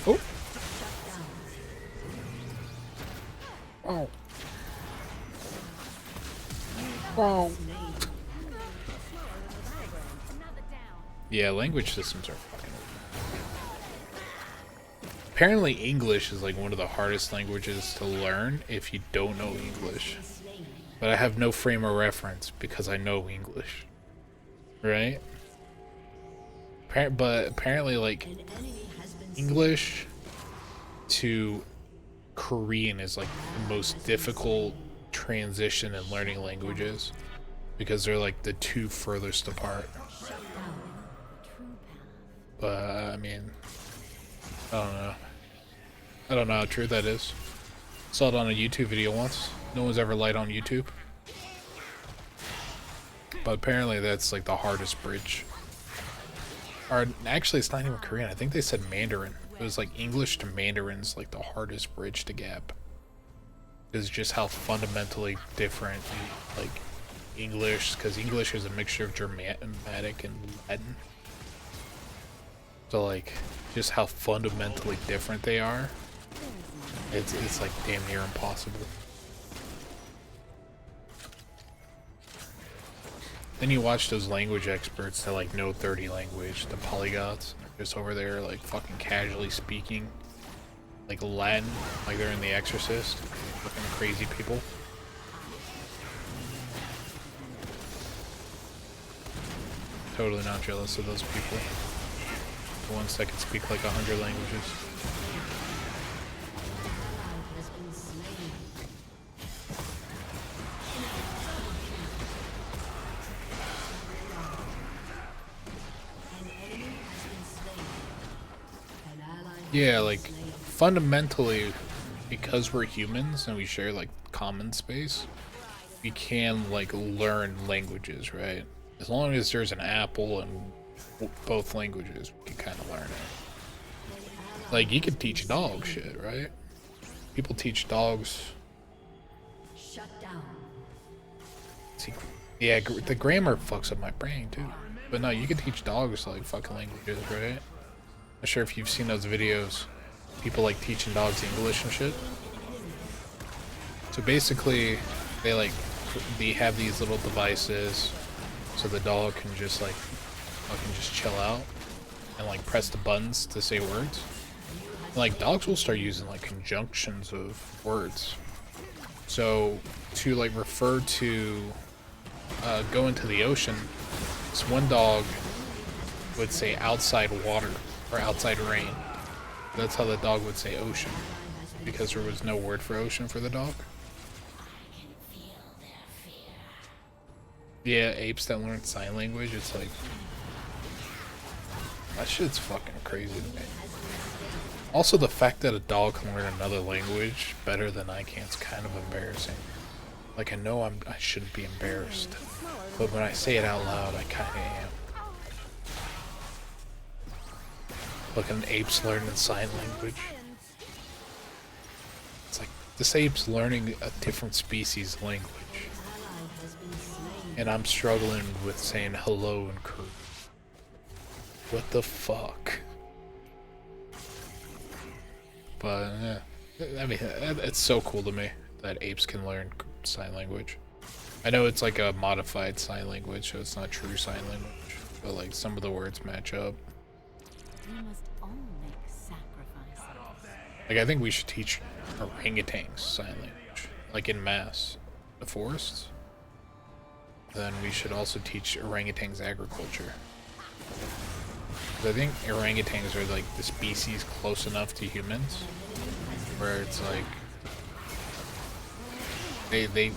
Oh. Oh. Oh. Yeah, language systems are fucking weird. Apparently English is like one of the hardest languages to learn if you don't know English. But I have no frame of reference because I know English. Right? But apparently like English to Korean is like the most difficult transition in learning languages because they're like the two furthest apart. But I mean, I don't know. I don't know how true that is. Saw it on a YouTube video once. No one's ever lied on YouTube. But apparently that's like the hardest bridge. Or actually it's not even Korean. I think they said Mandarin. It was like English to Mandarin's like the hardest bridge to gap. It's just how fundamentally different like English, because English is a mixture of Germanic and Latin. So like just how fundamentally different they are. It's like damn near impossible. Then you watch those language experts that like know 30 language, the polyglots, just over there like fucking casually speaking like Latin, like they're in The Exorcist, fucking crazy people. Totally not jealous of those people. The ones that can speak like 100 languages. Yeah, like fundamentally, because we're humans and we share like common space, we can like learn languages, right? As long as there's an apple in both languages, we can kind of learn it. Like you could teach dogs shit, right? People teach dogs. Shut down. See, yeah, the grammar fucks up my brain too. But no, you can teach dogs like fucking languages, right? I'm sure if you've seen those videos, people like teaching dogs English and shit. So basically, they have these little devices, so the dog can just like fucking just chill out and like press the buttons to say words. And, like dogs will start using like conjunctions of words. So to like refer to go into the ocean, this one dog would say outside water. Or outside rain. That's how the dog would say ocean. Because there was no word for ocean for the dog. Yeah, apes that learn sign language, it's like... that shit's fucking crazy to me. Also, the fact that a dog can learn another language better than I can is kind of embarrassing. Like, I know I shouldn't be embarrassed. But when I say it out loud, I kinda am. Like an ape's learning sign language. It's like this ape's learning a different species language. And I'm struggling with saying hello and curve. What the fuck? But yeah, I mean, it's so cool to me that apes can learn sign language. I know it's like a modified sign language, so it's not true sign language, but like some of the words match up. We must all make sacrifices. Like I think we should teach orangutans sign language, like in mass, the forests. Then we should also teach orangutans agriculture. I think orangutans are like the species close enough to humans, where it's like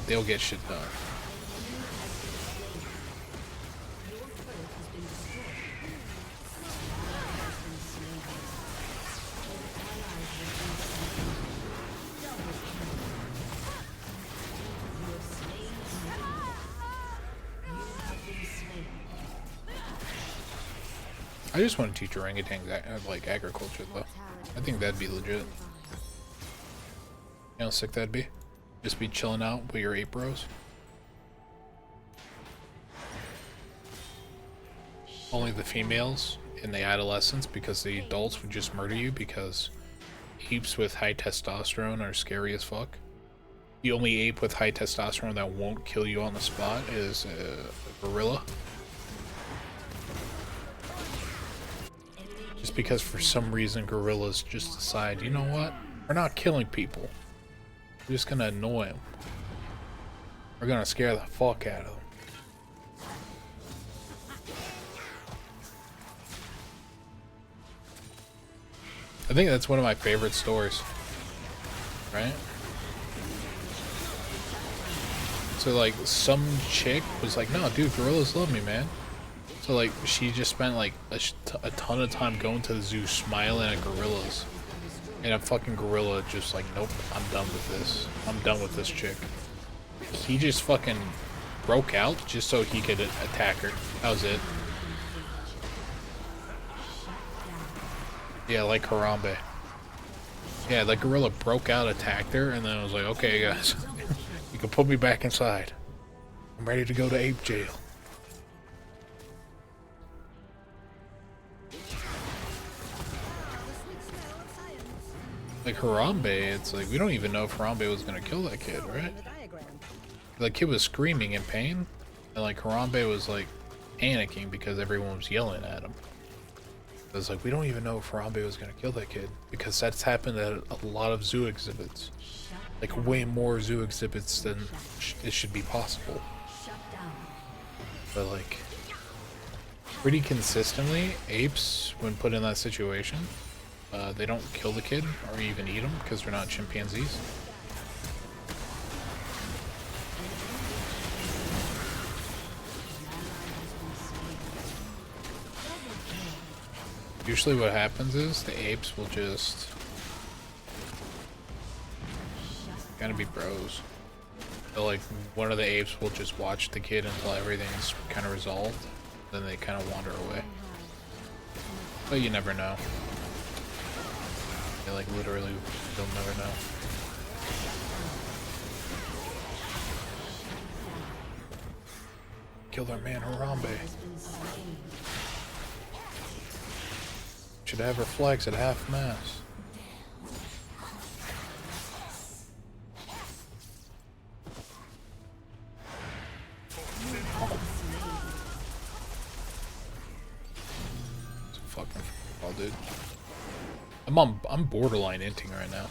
they'll get shit done. I just want to teach orangutans like agriculture though. I think that'd be legit. You know how sick that'd be? Just be chilling out with your ape bros. Only the females in the adolescence, because the adults would just murder you because apes with high testosterone are scary as fuck. The only ape with high testosterone that won't kill you on the spot is a gorilla. Just because for some reason gorillas just decide, you know what? We're not killing people. We're just gonna annoy them. We're gonna scare the fuck out of them. I think that's one of my favorite stories. right? So like some chick was like, no dude, gorillas love me, man. So like she just spent like a ton of time going to the zoo smiling at gorillas, and a fucking gorilla just like, nope, I'm done with this, I'm done with this chick. He just fucking broke out just so he could attack her. That was it. Yeah, like Harambe. Yeah, that gorilla broke out, attacked her, and then I was like, okay guys, you can put me back inside. I'm ready to go to ape jail. Like Harambe, it's like we don't even know if Harambe was gonna kill that kid, right? The kid was screaming in pain, and like Harambe was like panicking because everyone was yelling at him. It was like, we don't even know if Harambe was gonna kill that kid, because that's happened at a lot of zoo exhibits. Like way more zoo exhibits than it should be possible. But like, pretty consistently, apes, when put in that situation, they don't kill the kid or even eat him because they're not chimpanzees. Usually what happens is the apes will just kind of be bros. So like one of the apes will just watch the kid until everything's kind of resolved, then they kind of wander away. But you never know. Yeah, like literally, you'll never know. Killed our man Harambe. Should have her flags at half mast. It's a fucking football, dude. I'm borderline inting right now.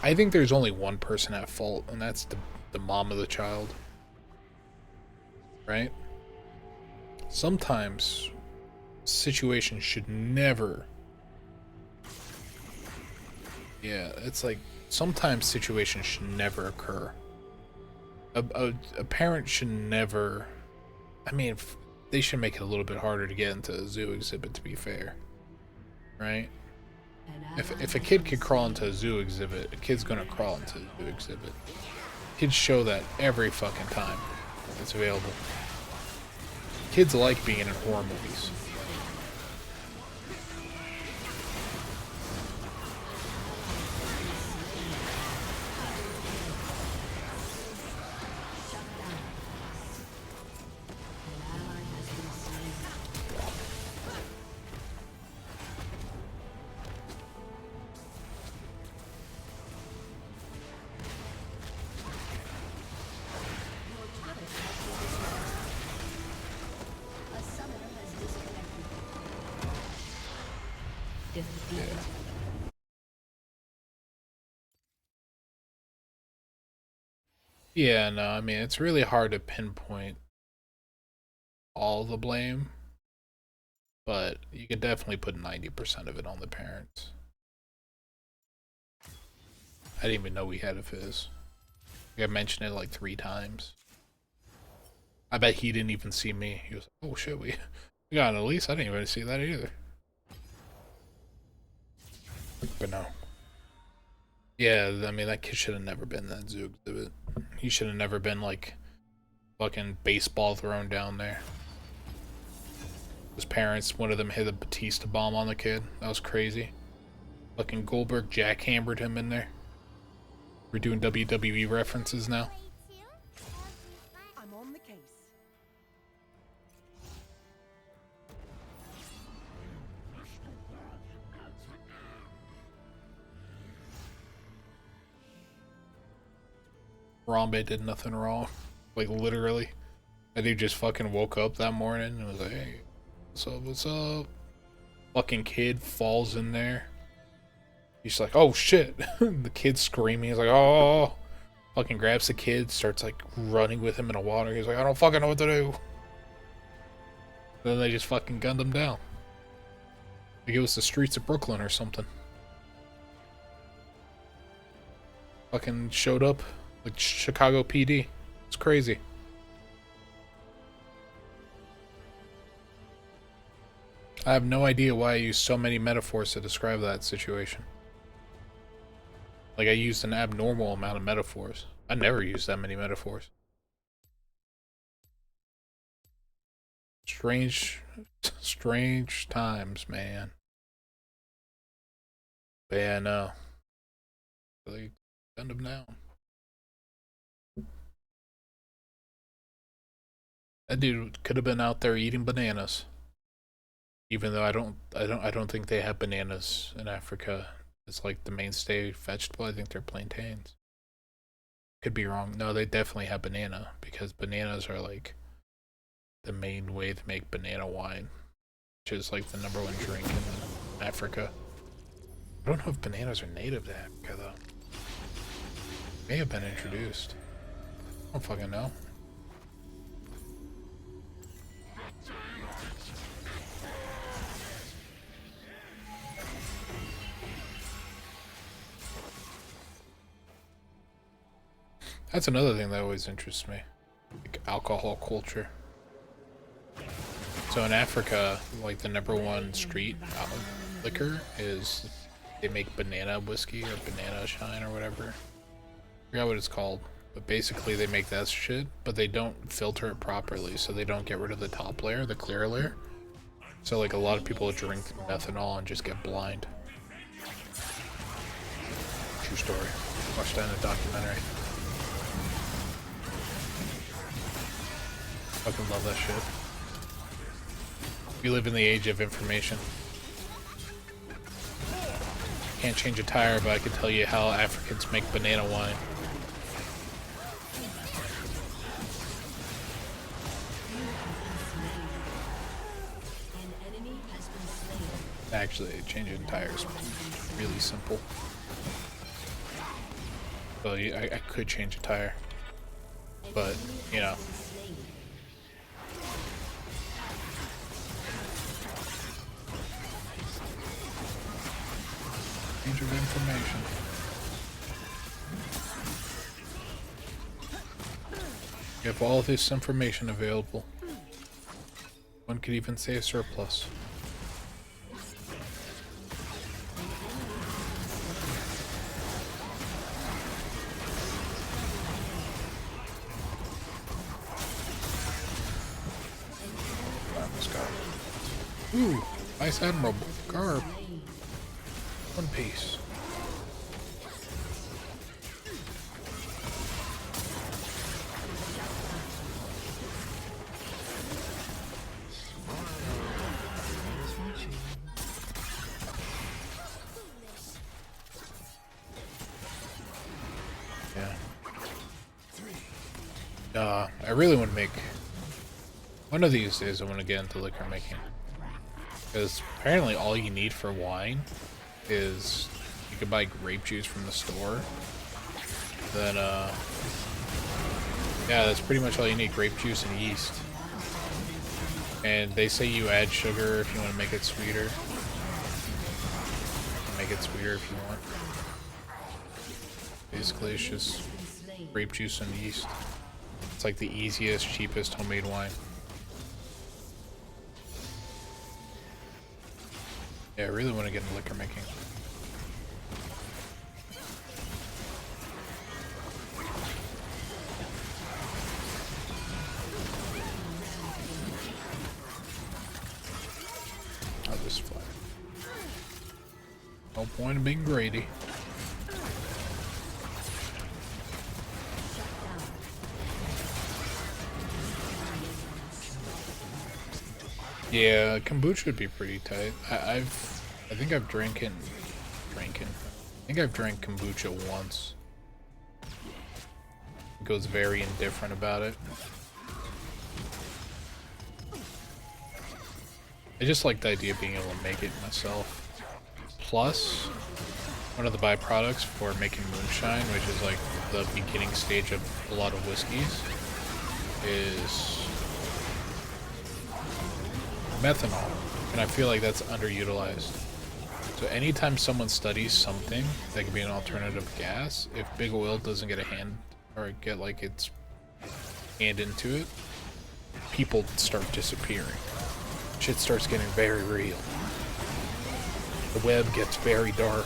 I think there's only one person at fault, and that's the mom of the child. Right? Sometimes situations should never. Yeah, it's like sometimes situations should never occur. A parent should never. I mean, they should make it a little bit harder to get into a zoo exhibit, to be fair. Right? If a kid could crawl into a zoo exhibit, a kid's gonna crawl into a zoo exhibit. Kids show that every fucking time it's available. Kids like being in horror movies. Yeah, no, I mean, it's really hard to pinpoint all the blame, but you could definitely put 90% of it on the parents. I didn't even know we had a fizz. I mentioned it like 3 times. I bet he didn't even see me. He was like, oh shit, we got an Elise? I didn't even see that either. But no. Yeah, I mean, that kid should have never been in that zoo exhibit. He should have never been, like, fucking baseball thrown down there. His parents, one of them hit a Batista bomb on the kid. That was crazy. Fucking Goldberg jackhammered him in there. We're doing WWE references now. I'm on the case. Harambe did nothing wrong. Like, literally. And he just fucking woke up that morning and was like, hey, what's up, what's up? Fucking kid falls in there. He's like, oh shit. The kid's screaming. He's like, oh. Fucking grabs the kid, starts like running with him in the water. He's like, I don't fucking know what to do. Then they just fucking gunned him down. Like it was the streets of Brooklyn or something. Fucking showed up like Chicago PD. It's crazy. I have no idea why I used so many metaphors to describe that situation. Like, I used an abnormal amount of metaphors. I never used that many metaphors. Strange times, man. But yeah, no. Really gunned him down. That dude could have been out there eating bananas. Even though I don't think they have bananas in Africa. It's like the mainstay vegetable. I think they're plantains. Could be wrong. No, they definitely have banana because bananas are like the main way to make banana wine, which is like the #1 drink in Africa. I don't know if bananas are native to Africa though. May have been introduced. I don't fucking know. That's another thing that always interests me, like alcohol culture. So in Africa, like the #1 street liquor is they make banana whiskey or banana shine or whatever. I forgot what it's called, but basically they make that shit, but they don't filter it properly, so they don't get rid of the top layer, the clear layer. So like a lot of people drink methanol and just get blind. True story. Watched that in a documentary. Fucking love that shit. We live in the age of information. Can't change a tire, but I can tell you how Africans make banana wine. Actually, changing tires is really simple. So I could change a tire, but you know. Age of information. You have all this information available. One could even say a surplus. This guy. Ooh, nice admirable garb. One Piece. Yeah. I really want to make one of these days. I want to get into liquor making because apparently all you need for wine is you can buy grape juice from the store. Then yeah, that's pretty much all you need, grape juice and yeast. And they say you add sugar if you want to make it sweeter. Make it sweeter if you want. Basically it's just grape juice and yeast. It's like the easiest, cheapest homemade wine. Yeah, I really want to get into liquor making. I'll just fly. No point in being greedy. Yeah, kombucha would be pretty tight. I think I've drank kombucha once. It goes very indifferent about it. I just like the idea of being able to make it myself. Plus, one of the byproducts for making moonshine, which is like the beginning stage of a lot of whiskeys, is methanol, and I feel like that's underutilized. So anytime someone studies something that could be an alternative gas, if big oil doesn't get a hand or get like its hand into it, people start disappearing. Shit starts getting very real. The web gets very dark.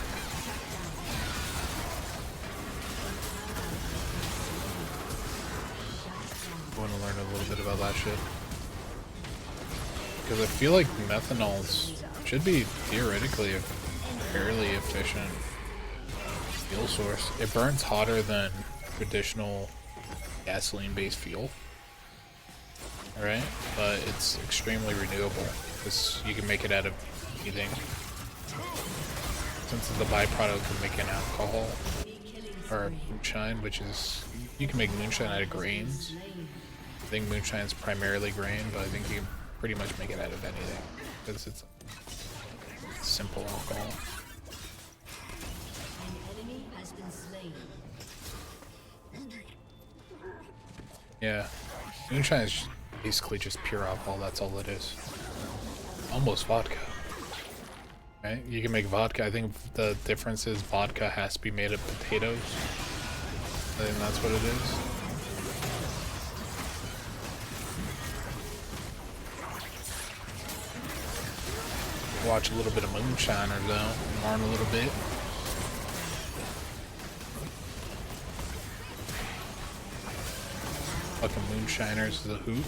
I want to learn a little bit about that shit. Because I feel like methanol should be theoretically a fairly efficient fuel source. It burns hotter than traditional gasoline-based fuel. Alright? But it's extremely renewable. Because you can make it out of anything. Since it's a byproduct of making alcohol. Or moonshine, which is... You can make moonshine out of grains. I think moonshine is primarily grain, but I think you can pretty much make it out of anything. Because it's simple alcohol. Yeah. Moonshine is basically just pure alcohol, that's all it is. Almost vodka. Right? You can make vodka. I think the difference is vodka has to be made of potatoes. I think that's what it is. Watch a little bit of Moonshiner though, learn a little bit. Fucking Moonshiners is a hoot.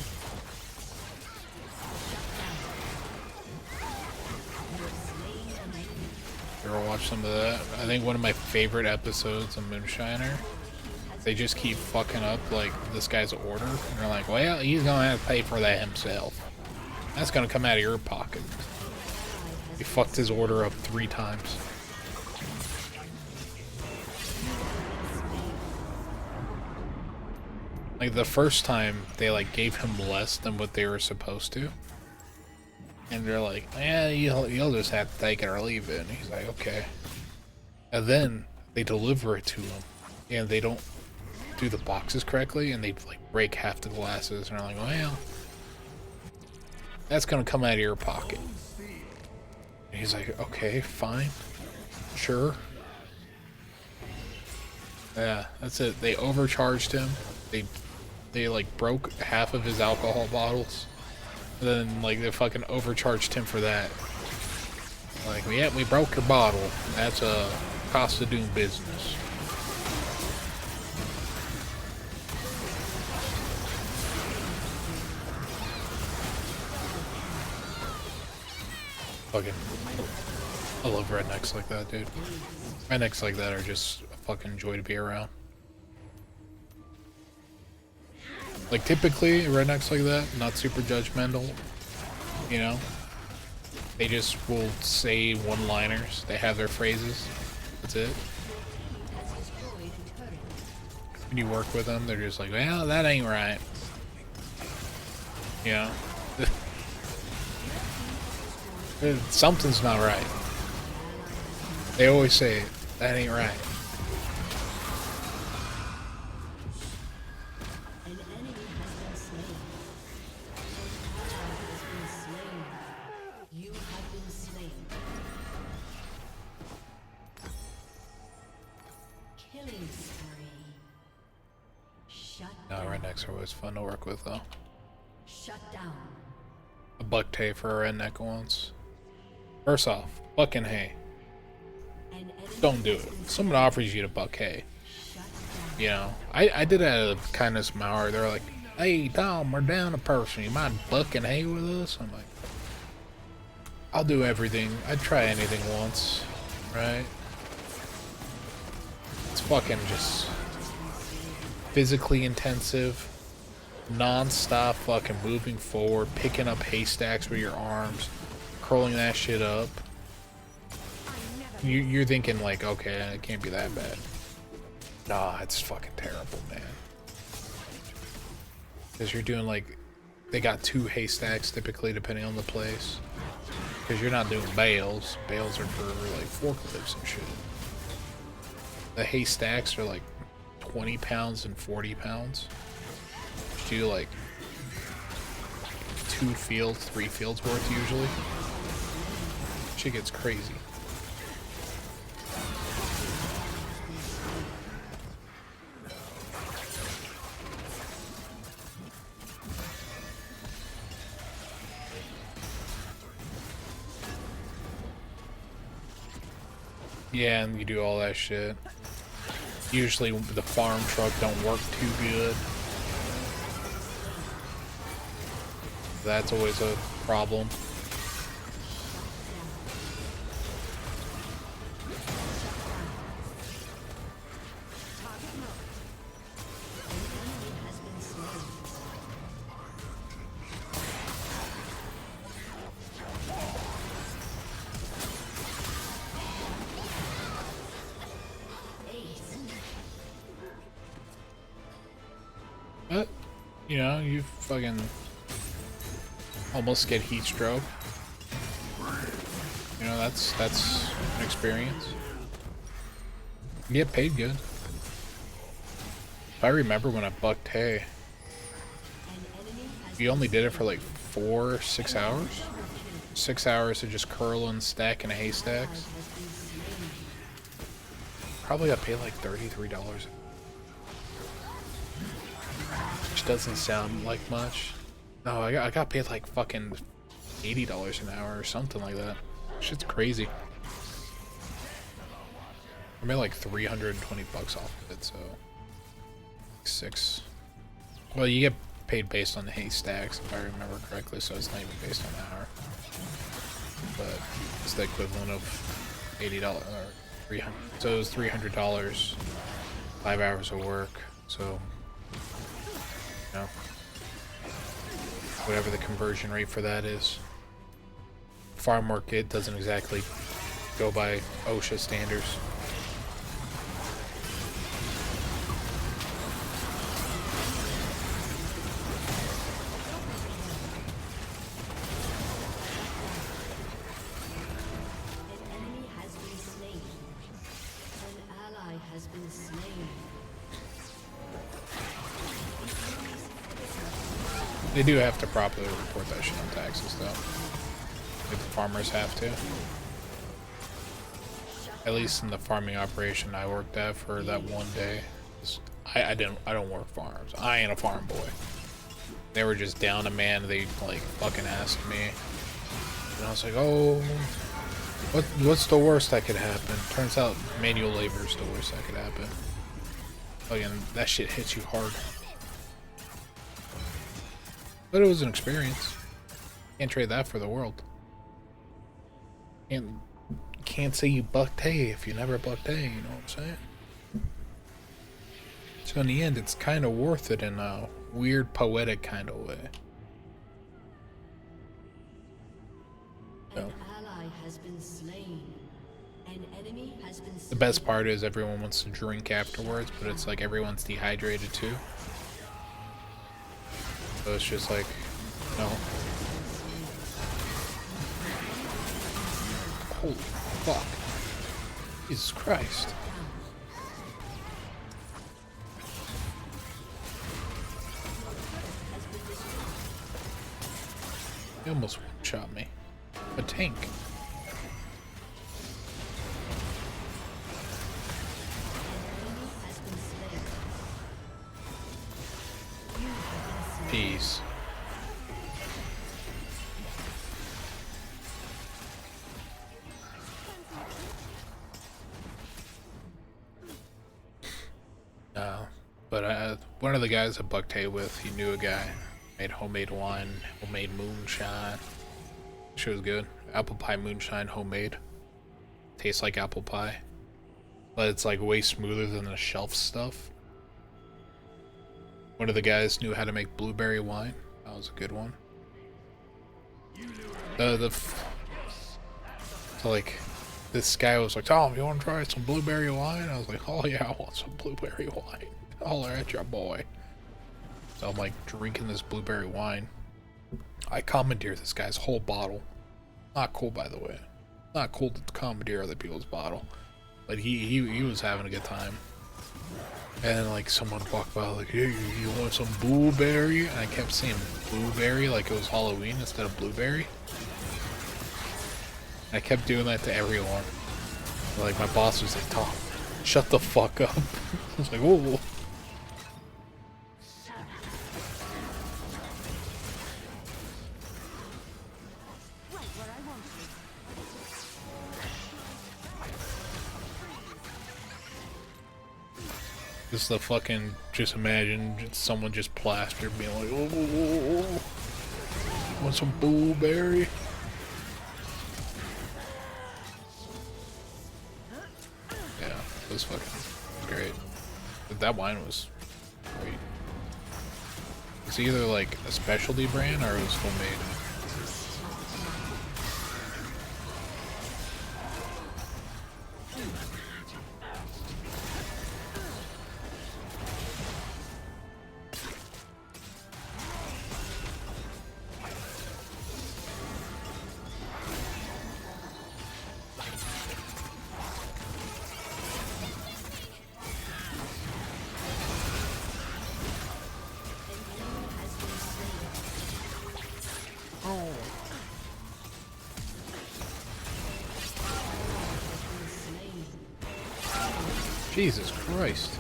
You ever watch some of that? I think one of my favorite episodes of Moonshiner, they just keep fucking up like this guy's order, and they're like, well, he's gonna have to pay for that himself. That's gonna come out of your pocket. He fucked his order up 3 times. Like the first time they like gave him less than what they were supposed to. And they're like, yeah, you'll just have to take it or leave it. And he's like, okay. And then they deliver it to him and they don't do the boxes correctly and they like break half the glasses and they're like, well, that's gonna come out of your pocket. And he's like, okay, fine, sure. Yeah, that's it. They overcharged him. They like broke half of his alcohol bottles. And then like they fucking overcharged him for that. Like, yeah, we broke your bottle. That's a cost of doing business. Fucking, I love rednecks like that, dude. Rednecks like that are just a fucking joy to be around. Like typically, rednecks like that, not super judgmental, you know? They just will say one-liners. They have their phrases. That's it. When you work with them, they're just like, well, that ain't right. You know? Something's not right. They always say, that ain't right. No, rednecks are always fun to work with, though. Shut down. I bucked hay for a redneck once. First off, bucking hay. Don't do it. If someone offers you to buck hay, you know, I did it out of kindness of my heart. They're like, hey, Tom, we're down a person. You mind bucking hay with us? I'm like, I'll do everything. I'd try anything once, right? It's fucking just physically intensive, non-stop fucking moving forward, picking up haystacks with your arms, curling that shit up. You're thinking like, okay, it can't be that bad. Nah, it's fucking terrible, man. Because you're doing like, they got 2 haystacks typically depending on the place. Because you're not doing bales. Bales are for like forklifts and shit. The haystacks are like 20 pounds and 40 pounds. You do like 2 fields, 3 fields worth usually. Shit gets crazy. Yeah, and you do all that shit. Usually the farm truck don't work too good. That's always a problem. But, you know, you fucking almost get heat stroke. You know, that's an experience. You get paid good. If I remember when I bucked hay, you only did it for like 4 or 6 hours. 6 hours to just curl and stack in a haystacks. Probably got paid like $33. Which doesn't sound like much. No, I got paid like fucking $80 an hour or something like that. Shit's crazy. I made like 320 bucks off of it, so 6. Well, you get paid based on the haystacks, if I remember correctly, so it's not even based on the hour. But it's the equivalent of $80 or 300. So it was $300, 5 hours of work. So, you know, whatever the conversion rate for that is. Farm market doesn't exactly go by OSHA standards. They do have to properly report that shit on taxes, though. Like the farmers have to. At least in the farming operation I worked at for that one day. I don't work farms. I ain't a farm boy. They were just down a man. They like fucking asked me, and I was like, oh, what's the worst that could happen? Turns out manual labor is the worst that could happen. Fucking that shit hits you hard. But it was an experience. Can't trade that for the world. Can't say you bucked hay if you never bucked hay, you know what I'm saying? So in the end, it's kind of worth it in a weird, poetic kind of way. So. An ally has been slain. An enemy has been slain. The best part is everyone wants to drink afterwards, but it's like everyone's dehydrated too. So it's just like, no. Holy fuck. Jesus Christ. He almost shot me. A tank. Peace. No, but one of the guys I bucked hay with, he knew a guy, made homemade wine, homemade moonshine. Shit was good. Apple pie moonshine, homemade. Tastes like apple pie, but it's like way smoother than the shelf stuff. One of the guys knew how to make blueberry wine. That was a good one. So like, this guy was like, Tom, you want to try some blueberry wine? I was like, oh yeah, I want some blueberry wine. Holler at your boy. So I'm like drinking this blueberry wine. I commandeer this guy's whole bottle. Not cool, by the way. Not cool to commandeer other people's bottle. But he was having a good time. And then like someone walked by like, hey, you want some blueberry? And I kept saying blueberry like it was Halloween instead of blueberry. And I kept doing that to everyone. Like my boss was like, Tom, shut the fuck up. I was like, whoa. Just the fucking, just imagine someone just plastered being like, oh, want some blueberry? Yeah, it was fucking great. But that wine was great. It's either like a specialty brand or it was homemade. Jesus Christ.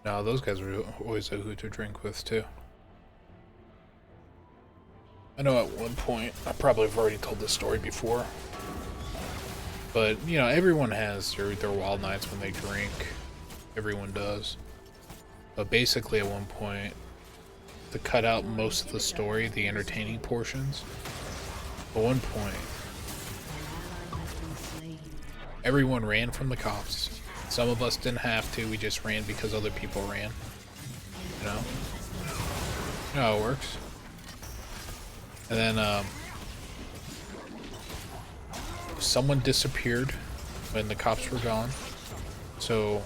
No, those guys were always a hoot to drink with too. I know at one point, I probably have already told this story before, but you know, everyone has their wild nights when they drink. Everyone does. But basically at one point, to cut out most of the story, the entertaining portions, at one point, everyone ran from the cops. Some of us didn't have to, we just ran because other people ran. You know? You know how it works. And then, someone disappeared when the cops were gone. So,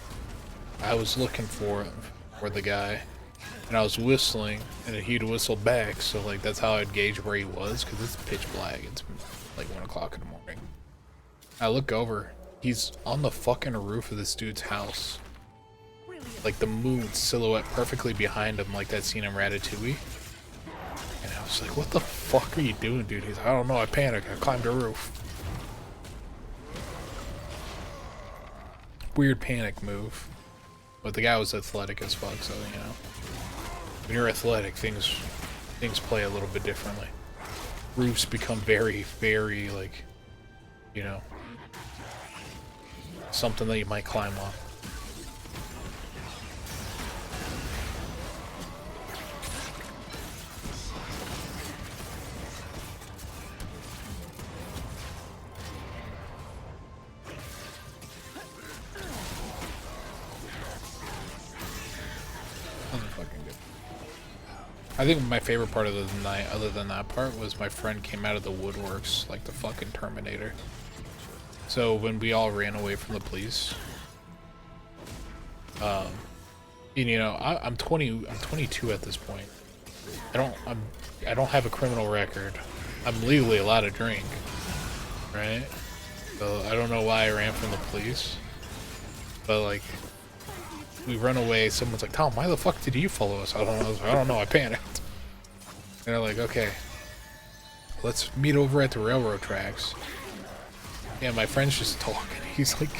I was looking for the guy. And I was whistling, and he'd whistle back, so like that's how I'd gauge where he was, because it's pitch black. It's like 1 o'clock in the morning. I look over. He's on the fucking roof of this dude's house. Like the moon silhouette perfectly behind him, like that scene in Ratatouille. And I was like, what the fuck are you doing, dude? He's like, I don't know, I panicked, I climbed the roof. Weird panic move. But the guy was athletic as fuck, so you know. When you're athletic, things play a little bit differently. Roofs become very, very like, you know, something that you might climb on. I think my favorite part of the night, other than that part, was my friend came out of the woodworks like the fucking Terminator. So when we all ran away from the police, and, you know, I'm 22 at this point. I don't have a criminal record. I'm legally allowed to drink, right? So I don't know why I ran from the police, but like, we run away, someone's like, Tom, why the fuck did you follow us? I don't know, I panicked. And they're like, okay, let's meet over at the railroad tracks. Yeah, my friend's just talking. He's like,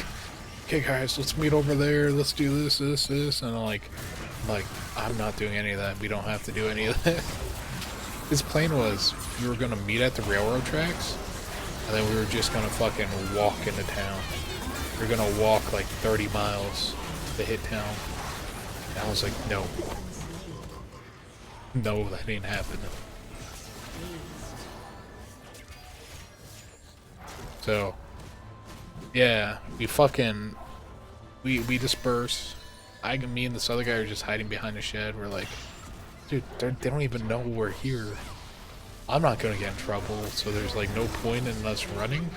okay guys, let's meet over there, let's do this. And I'm like, I'm not doing any of that. We don't have to do any of that. His plan was, we were gonna meet at the railroad tracks, and then we were just gonna fucking walk into town. We were gonna walk like 30 miles to hit town. And I was like, no. No, that ain't happening. So, yeah, we disperse. Me and this other guy are just hiding behind a shed. We're like, dude, they don't even know we're here. I'm not gonna get in trouble, so there's like no point in us running.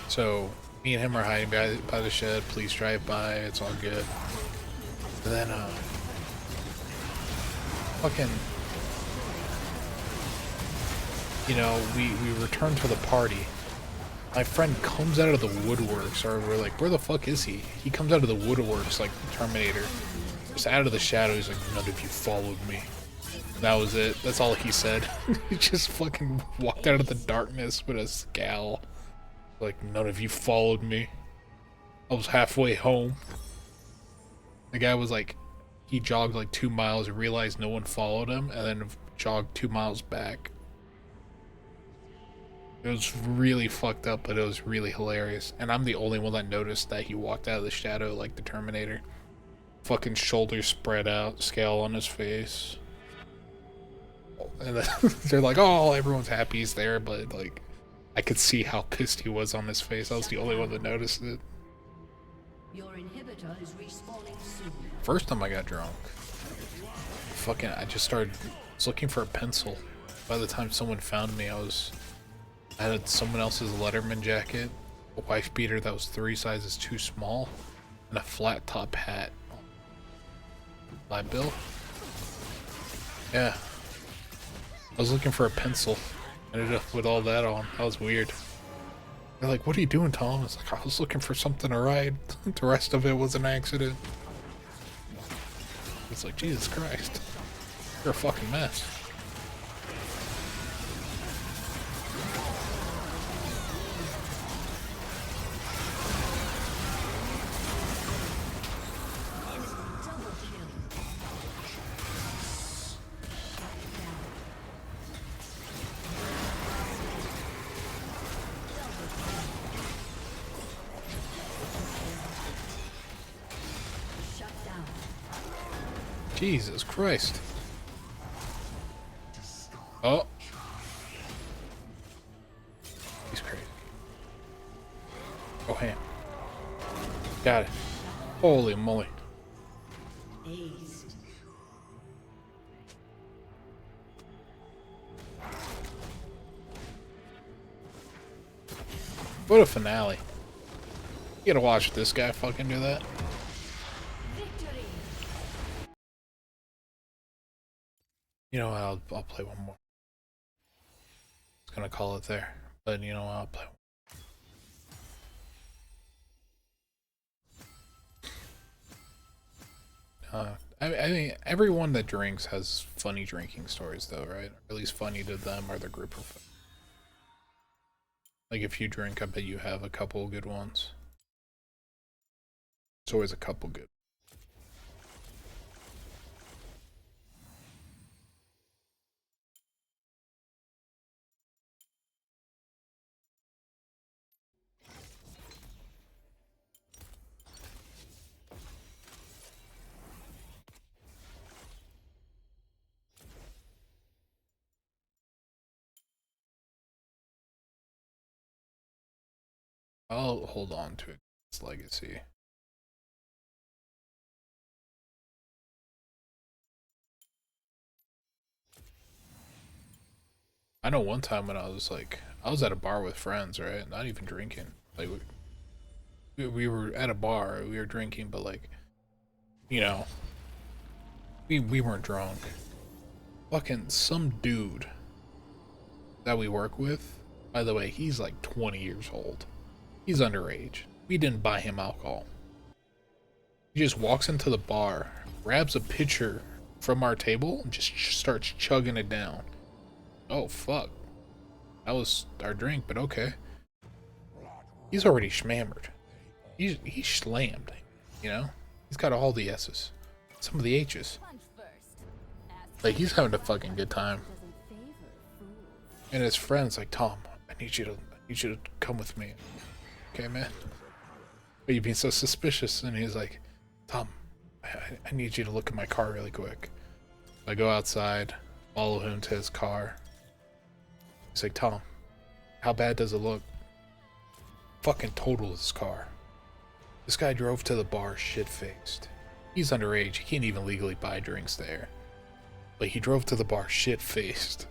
So, me and him are hiding by the shed. Police drive by. It's all good. And then, fucking, you know, we return to the party. My friend comes out of the woodworks, or we're like, where the fuck is he? He comes out of the woodworks like the Terminator. Just out of the shadows, like, none of you followed me. That was it. That's all he said. He just fucking walked out of the darkness with a scowl. Like, none of you followed me. I was halfway home. The guy was like, he jogged like 2 miles and realized no one followed him, and then jogged 2 miles back. It was really fucked up, but it was really hilarious. And I'm the only one that noticed that he walked out of the shadow like the Terminator. Fucking shoulders spread out, scale on his face. And then they're like, oh, everyone's happy he's there, but like, I could see how pissed he was on his face. I was the only one that noticed it. Your inhibitor is respawning soon. First time I got drunk, I was looking for a pencil. By the time someone found me, I had someone else's Letterman jacket, a wife beater that was 3 sizes too small, and a flat top hat. My bill? Yeah. I was looking for a pencil. Ended up with all that on. That was weird. They're like, what are you doing, Tom? I was like, I was looking for something to ride. The rest of it was an accident. It's like, Jesus Christ. You're a fucking mess. Jesus Christ. Oh. He's crazy. Oh, ham. Got it. Holy moly. Aced. What a finale. You gotta watch this guy fucking do that. You know what, I'll play one more. I was gonna call it there, but you know what, I'll play one. I mean, everyone that drinks has funny drinking stories though, right? Or at least funny to them or their group of friends. Like if you drink, I bet you have a couple good ones. It's always a couple good. I'll hold on to its legacy. I know one time when I was at a bar with friends, right? Not even drinking. Like we were at a bar, we were drinking, but like, you know, we weren't drunk. Fucking some dude that we work with, by the way, he's like 20 years old. He's underage. We didn't buy him alcohol. He just walks into the bar, grabs a pitcher from our table, and just starts chugging it down. Oh, fuck. That was our drink, but okay. He's already schmammered. He's slammed, you know? He's got all the S's. Some of the H's. Like, he's having a fucking good time. And his friend's like, Tom, I need you to come with me. Okay, man? But you've been so suspicious. And he's like, Tom, I need you to look at my car really quick. I go outside, follow him to his car. He's like, Tom, how bad does it look? Fucking total his car. This guy drove to the bar shit-faced. He's underage. He can't even legally buy drinks there. But he drove to the bar shit-faced.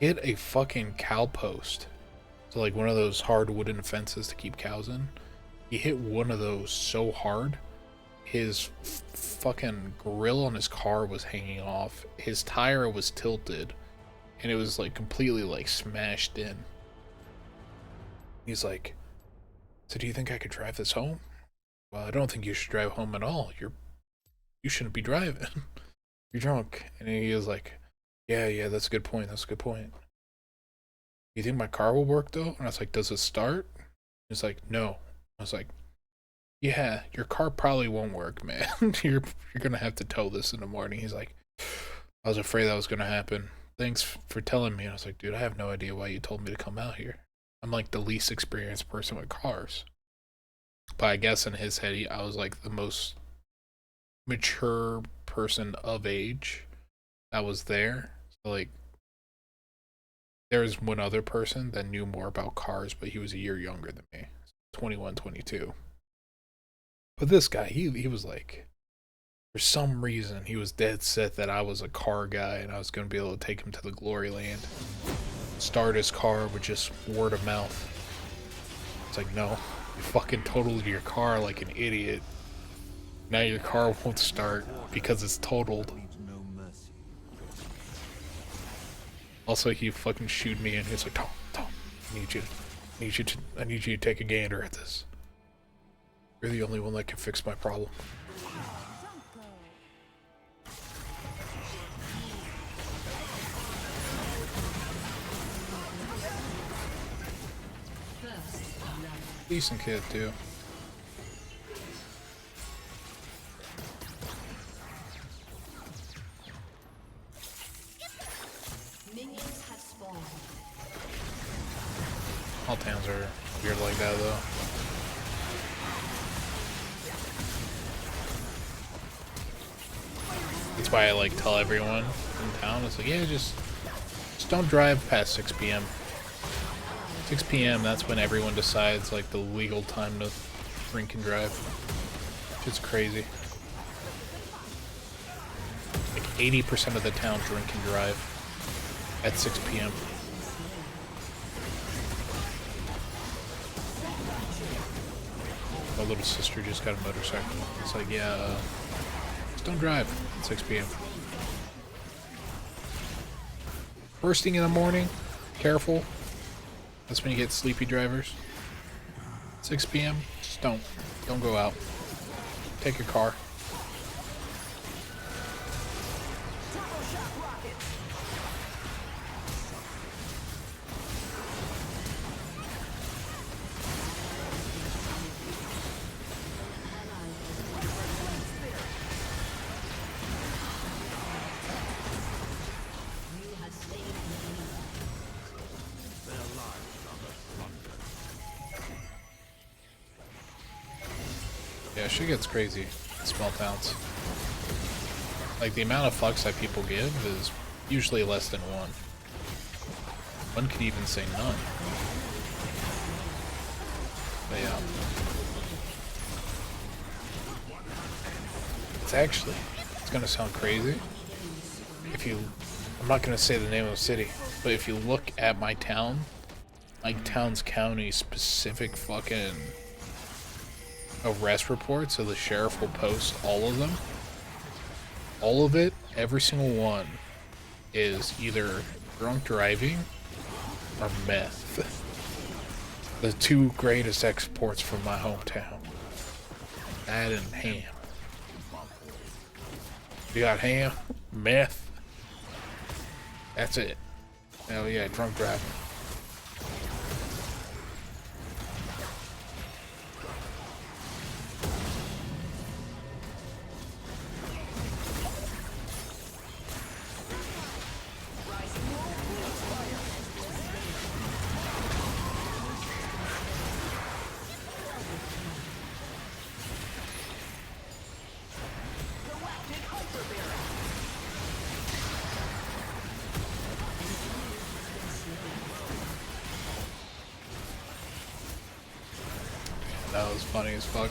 Hit a fucking cow post. So like one of those hard wooden fences to keep cows in. He hit one of those so hard, his fucking grill on his car was hanging off. His tire was tilted. And it was like completely like smashed in. He's like, so do you think I could drive this home? Well, I don't think you should drive home at all. You shouldn't be driving. You're drunk. And he was like, yeah, that's a good point. That's a good point. You think my car will work though? And I was like, does it start? He's like, no. I was like, yeah, your car probably won't work, man. You're gonna have to tow this in the morning. He's like, I was afraid that was gonna happen. Thanks for telling me. I was like, dude, I have no idea why you told me to come out here. I'm like the least experienced person with cars. But I guess in his head, I was like the most mature person of age that was there. So like, there was one other person that knew more about cars, but he was a year younger than me. 21, 22. But this guy, he was like, for some reason, he was dead set that I was a car guy and I was going to be able to take him to the glory land. Start his car with just word of mouth. It's like, no, you fucking totaled your car like an idiot. Now your car won't start because it's totaled. Also, he fucking shooed me and he's like, Tom, I need you to take a gander at this. You're the only one that can fix my problem. Decent kid too. Minions have spawned. All towns are weird like that though. That's why I like tell everyone in town, it's like, yeah, just don't drive past 6 p.m. 6 p.m. that's when everyone decides like the legal time to drink and drive. It's crazy. Like 80% of the town drink and drive at 6 p.m. My little sister just got a motorcycle. It's like, yeah, just don't drive at 6 p.m. First thing in the morning, careful. That's when you get sleepy drivers. 6 p.m. Just don't go out. Take your car. Yeah, shit gets crazy in small towns. Like, the amount of fucks that people give is usually less than one. One could even say none. But yeah. It's gonna sound crazy. I'm not gonna say the name of the city, but if you look at my town, like town's county specific fucking arrest reports, so the sheriff will post all of them. All of it, every single one, is either drunk driving or meth. The two greatest exports from my hometown. That and ham. You got ham, meth. That's it. Hell yeah, drunk driving. That was funny as fuck.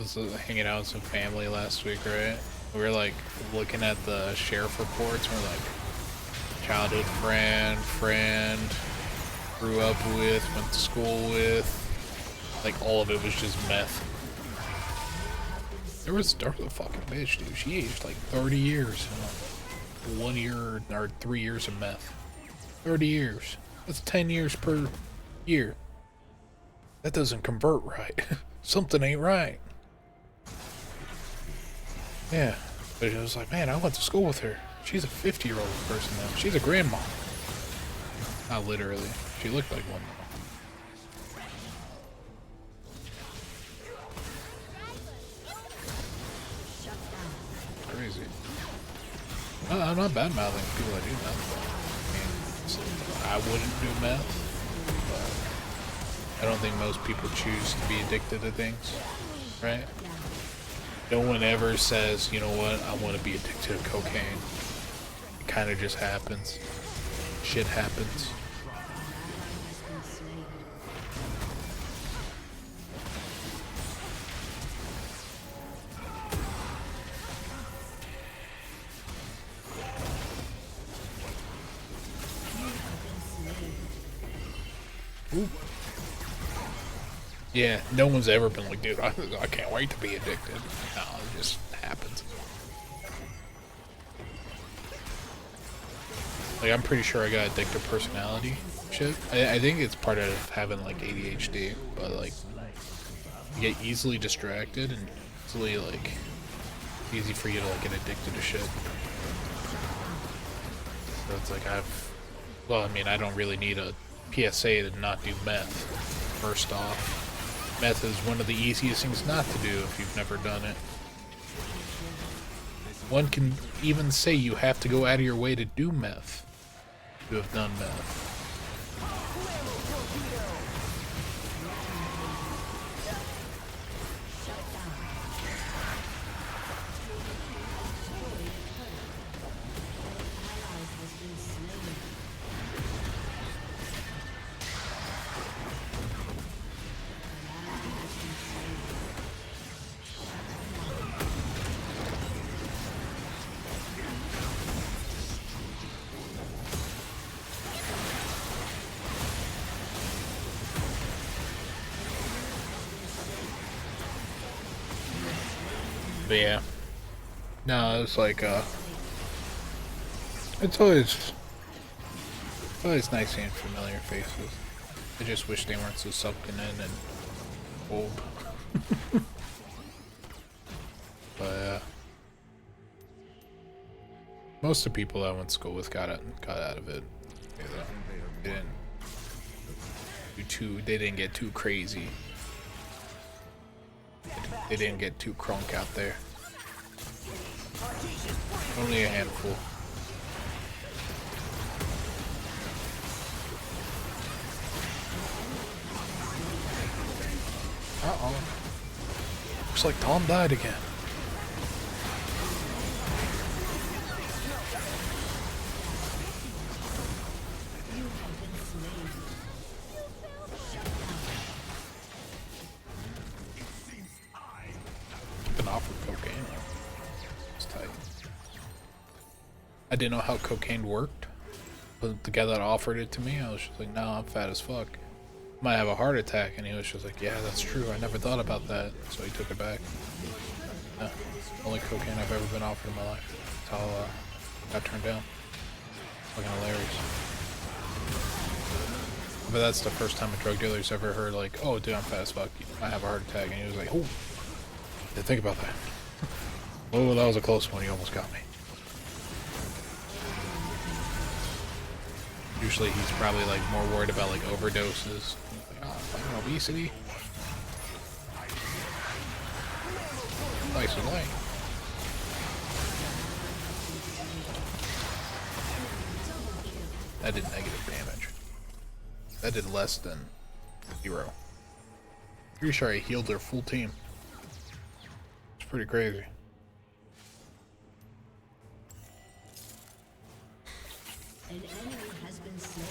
I was hanging out with some family last week, right? We were like looking at the sheriff reports. We're like, childhood friend, grew up with, went to school with. Like all of it was just meth. There was a fucking bitch, dude. She aged like 30 years. 1 year or 3 years of meth. 30 years. That's 10 years per year. That doesn't convert right. Something ain't right. Yeah. But it was like, man, I went to school with her. She's a 50-year-old person now. She's a grandma. Not literally. She looked like one though. I'm not bad mouthing people that do meth. I wouldn't do meth, but I don't think most people choose to be addicted to things, right? No one ever says, you know what, I want to be addicted to cocaine. It kind of just happens. Shit happens. Ooh. Yeah, no one's ever been like, dude, I can't wait to be addicted. No, it just happens. Like, I'm pretty sure I got addictive personality shit. I think it's part of having, like, ADHD, but, like, you get easily distracted and easily, like, easy for you to, like, get addicted to shit. So it's like well, I mean, I don't really need a PSA to not do meth. First off, meth is one of the easiest things not to do if you've never done it. One can even say you have to go out of your way to do meth to have done meth. But yeah, no, it's like it's always nice seeing familiar faces. I just wish they weren't so sunken in and old. But most of the people I went to school with got out of it. They didn't they didn't get too crazy. They didn't get too crunk out there. Only a handful. Uh-oh. Looks like Tom died again. Been offered cocaine. It's tight. I didn't know how cocaine worked, but the guy that offered it to me, I was just like, no, I'm fat as fuck. Might have a heart attack, and he was just like, yeah, that's true, I never thought about that, so he took it back. Yeah, only cocaine I've ever been offered in my life. That's how I got turned down. Fucking hilarious. But that's the first time a drug dealer's ever heard, like, oh, dude, I'm fat as fuck, I have a heart attack, and he was like, oh, yeah, think about that. Oh, that was a close one, he almost got me. Usually he's probably like more worried about like overdoses. Like, oh, fucking obesity. Nice and light. That did negative damage. That did less than 0. Pretty sure I healed their full team. It's pretty crazy. An enemy has been slain.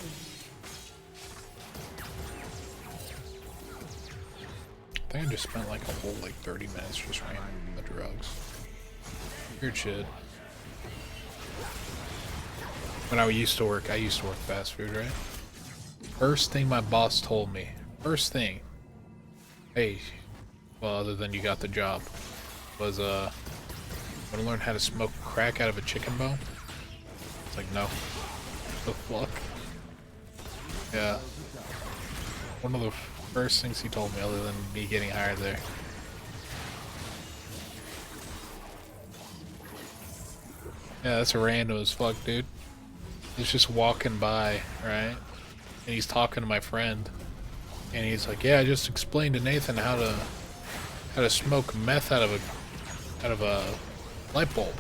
I think I just spent like a whole like 30 minutes just ranting the drugs. Weird shit. When I used to work fast food, right? First thing my boss told me, hey, well, other than you got the job, was want to learn how to smoke crack out of a chicken bone? It's like, no. The fuck? Yeah. One of the first things he told me, other than me getting hired there. Yeah, that's random as fuck, dude. He's just walking by, right? And he's talking to my friend, and he's like, "Yeah, I just explained to Nathan how to smoke meth out of a light bulb."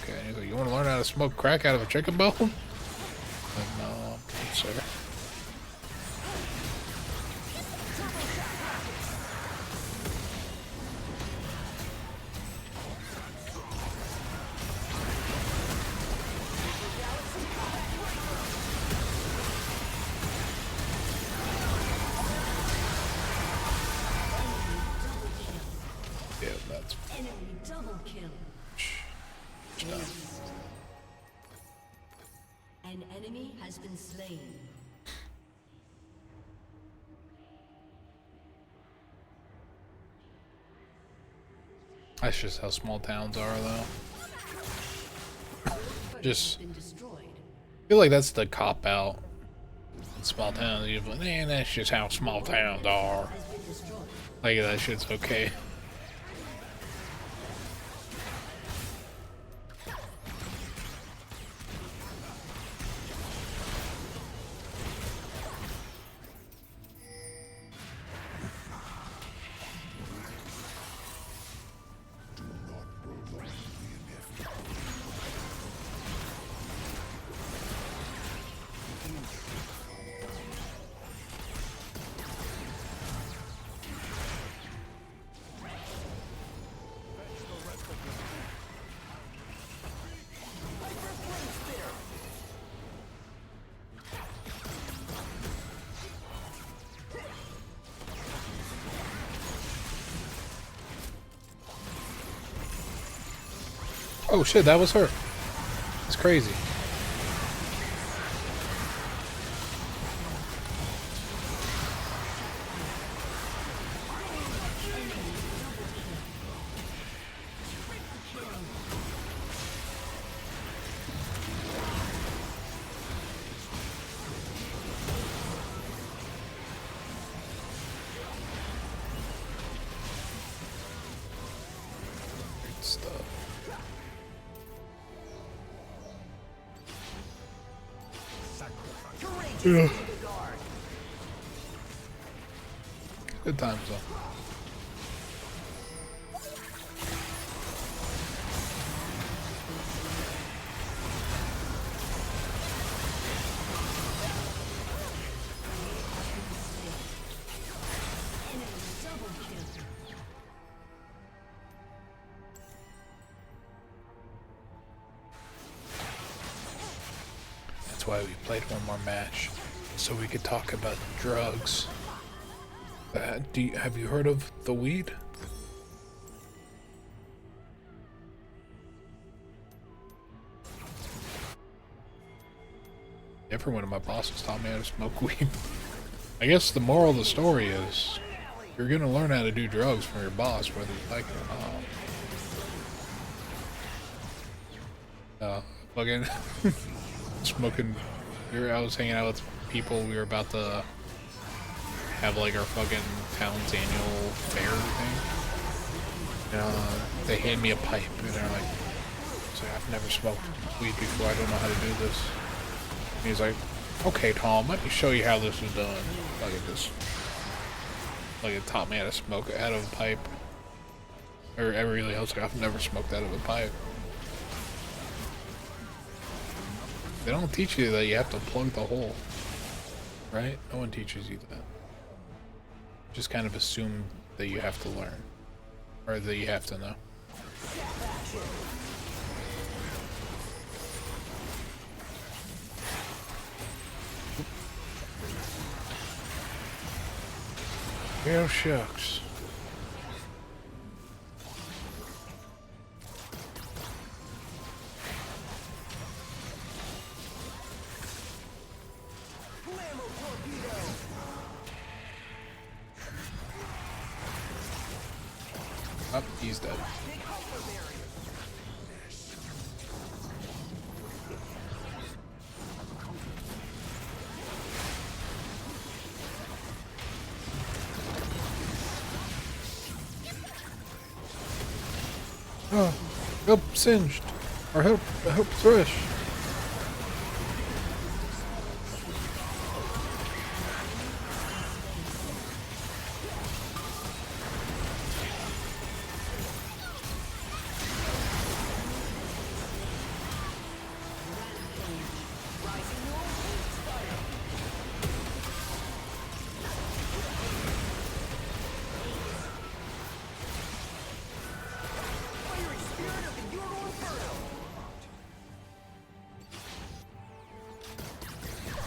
okay. And he's like, you want to learn how to smoke crack out of a chicken bone? Like, no, sir. Yeah, that's Enemy double kill. Aced. An enemy has been slain. that's just how small towns are, though. Just Been destroyed. I feel like that's the cop out in small towns. You're like, man, that's just how small towns are. Has been destroyed. Like that shit's okay. Oh shit, that was her. It's crazy. Great stuff. Yeah. Good times though. That's why we played one more match, so we could talk about drugs. Have you heard of the weed? Every one of my bosses taught me how to smoke weed. I guess the moral of the story is you're gonna learn how to do drugs from your boss, whether you like it or not. Fucking smoking. I was hanging out with people. We were about to have like our fucking town's annual fair thing. They hand me a pipe and they're like, I've never smoked weed before. I don't know how to do this. And he's like, okay, Tom, let me show you how this is done. Like it taught me how to smoke out of a pipe. Or everybody else, like, I've never smoked out of a pipe. They don't teach you that you have to plug the hole, right? No one teaches you that. Just kind of assume that you have to learn, or that you have to know. Yeah, shucks. Oh, he's dead. Oh, help singed. Or help thresh.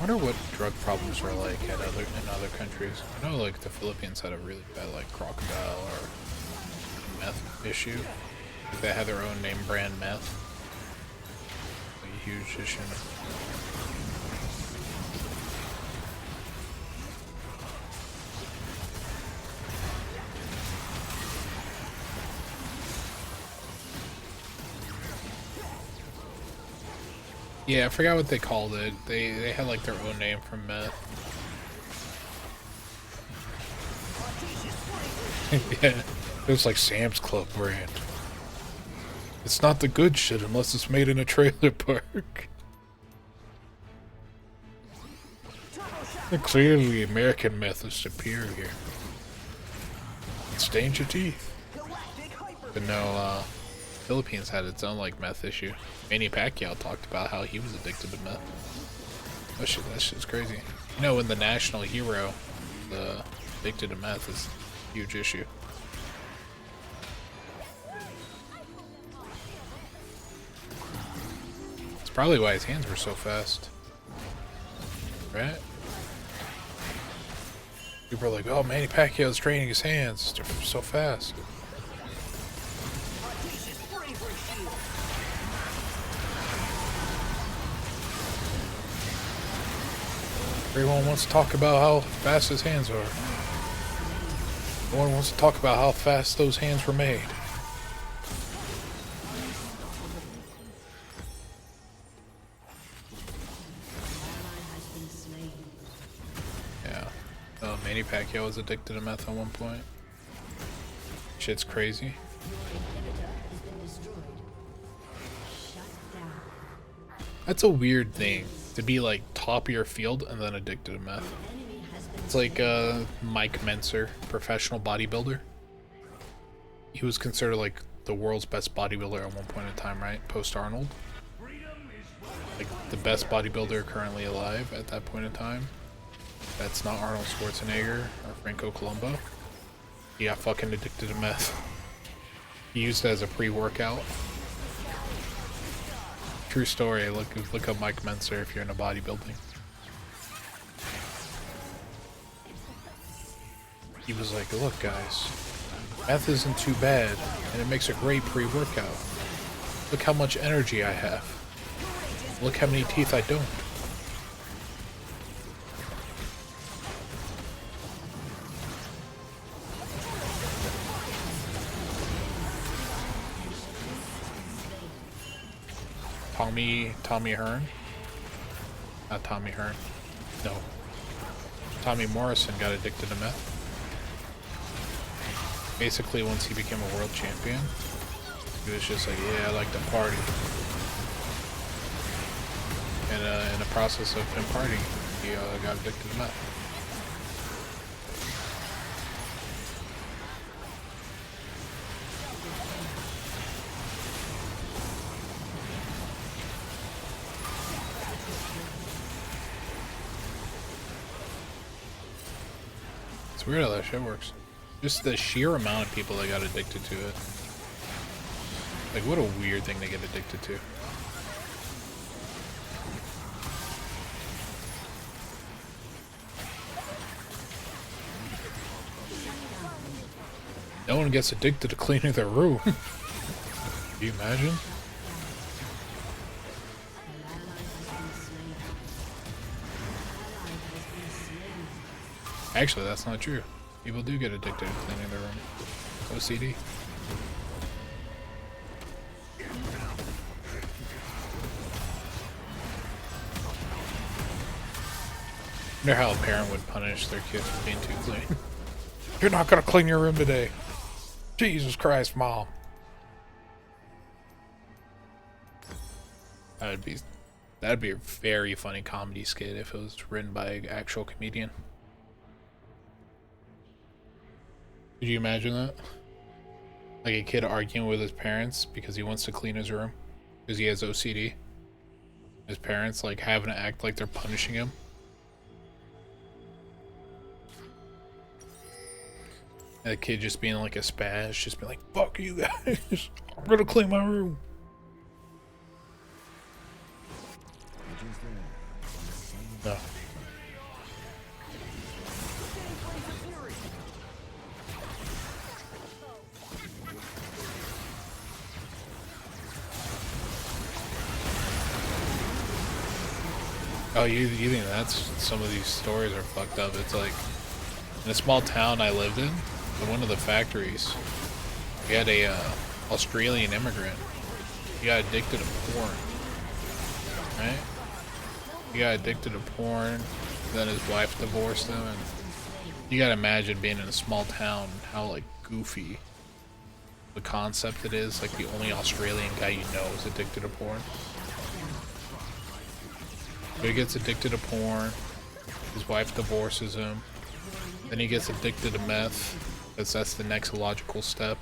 I wonder what drug problems are like in other countries. I know like the Philippines had a really bad like crocodile or meth issue. Like, they had their own name brand meth. Like a huge issue. Yeah, I forgot what they called it. They had like their own name for meth. Yeah, it was like Sam's Club brand. It's not the good shit unless it's made in a trailer park. Clearly, American meth is superior. It stains your teeth. But no, Philippines had its own like meth issue. Manny Pacquiao talked about how he was addicted to meth. That shit's crazy. You know, when the national hero, the addicted to meth is a huge issue. It's probably why his hands were so fast. Right? People are like, oh, Manny Pacquiao's training his hands. They're so fast. Everyone wants to talk about how fast his hands are. No one wants to talk about how fast those hands were made. Yeah. Oh, Manny Pacquiao was addicted to meth at one point. Shit's crazy. That's a weird thing. To be like top of your field and then addicted to meth. It's like Mike Menser, professional bodybuilder. He was considered like the world's best bodybuilder at one point in time, right? Post Arnold. Like the best bodybuilder currently alive at that point in time. That's not Arnold Schwarzenegger or Franco Columbu. He got fucking addicted to meth. He used it as a pre-workout. True story. Look up Mike Menser if you're into bodybuilding. He was like, look guys, meth isn't too bad and it makes a great pre-workout. Look how much energy I have. Look how many teeth I don't. Tommy Hearn? Not Tommy Hearn. No. Tommy Morrison got addicted to meth. Basically, once he became a world champion, he was just like, yeah, I like to party. And in the process of him partying, he got addicted to meth. It's weird how that shit works. Just the sheer amount of people that got addicted to it. Like, what a weird thing to get addicted to. No one gets addicted to cleaning their room. Can you imagine? Actually, that's not true. People do get addicted to cleaning their room. OCD. I wonder how a parent would punish their kids for being too clean. You're not gonna clean your room today. Jesus Christ, Mom. That'd be a very funny comedy skit if it was written by an actual comedian. Could you imagine that? Like a kid arguing with his parents because he wants to clean his room because he has OCD. His parents like having to act like they're punishing him. And the kid just being like a spaz, just being like, fuck you guys, I'm gonna clean my room. No. Oh, you think that's some of these stories are fucked up? It's like in a small town I lived in one of the factories, we had a Australian immigrant. He got addicted to porn, right? He got addicted to porn. Then his wife divorced him, and you gotta imagine being in a small town, how like goofy the concept it is. Like the only Australian guy you know is addicted to porn. So he gets addicted to porn. His wife divorces him. Then he gets addicted to meth. That's the next logical step.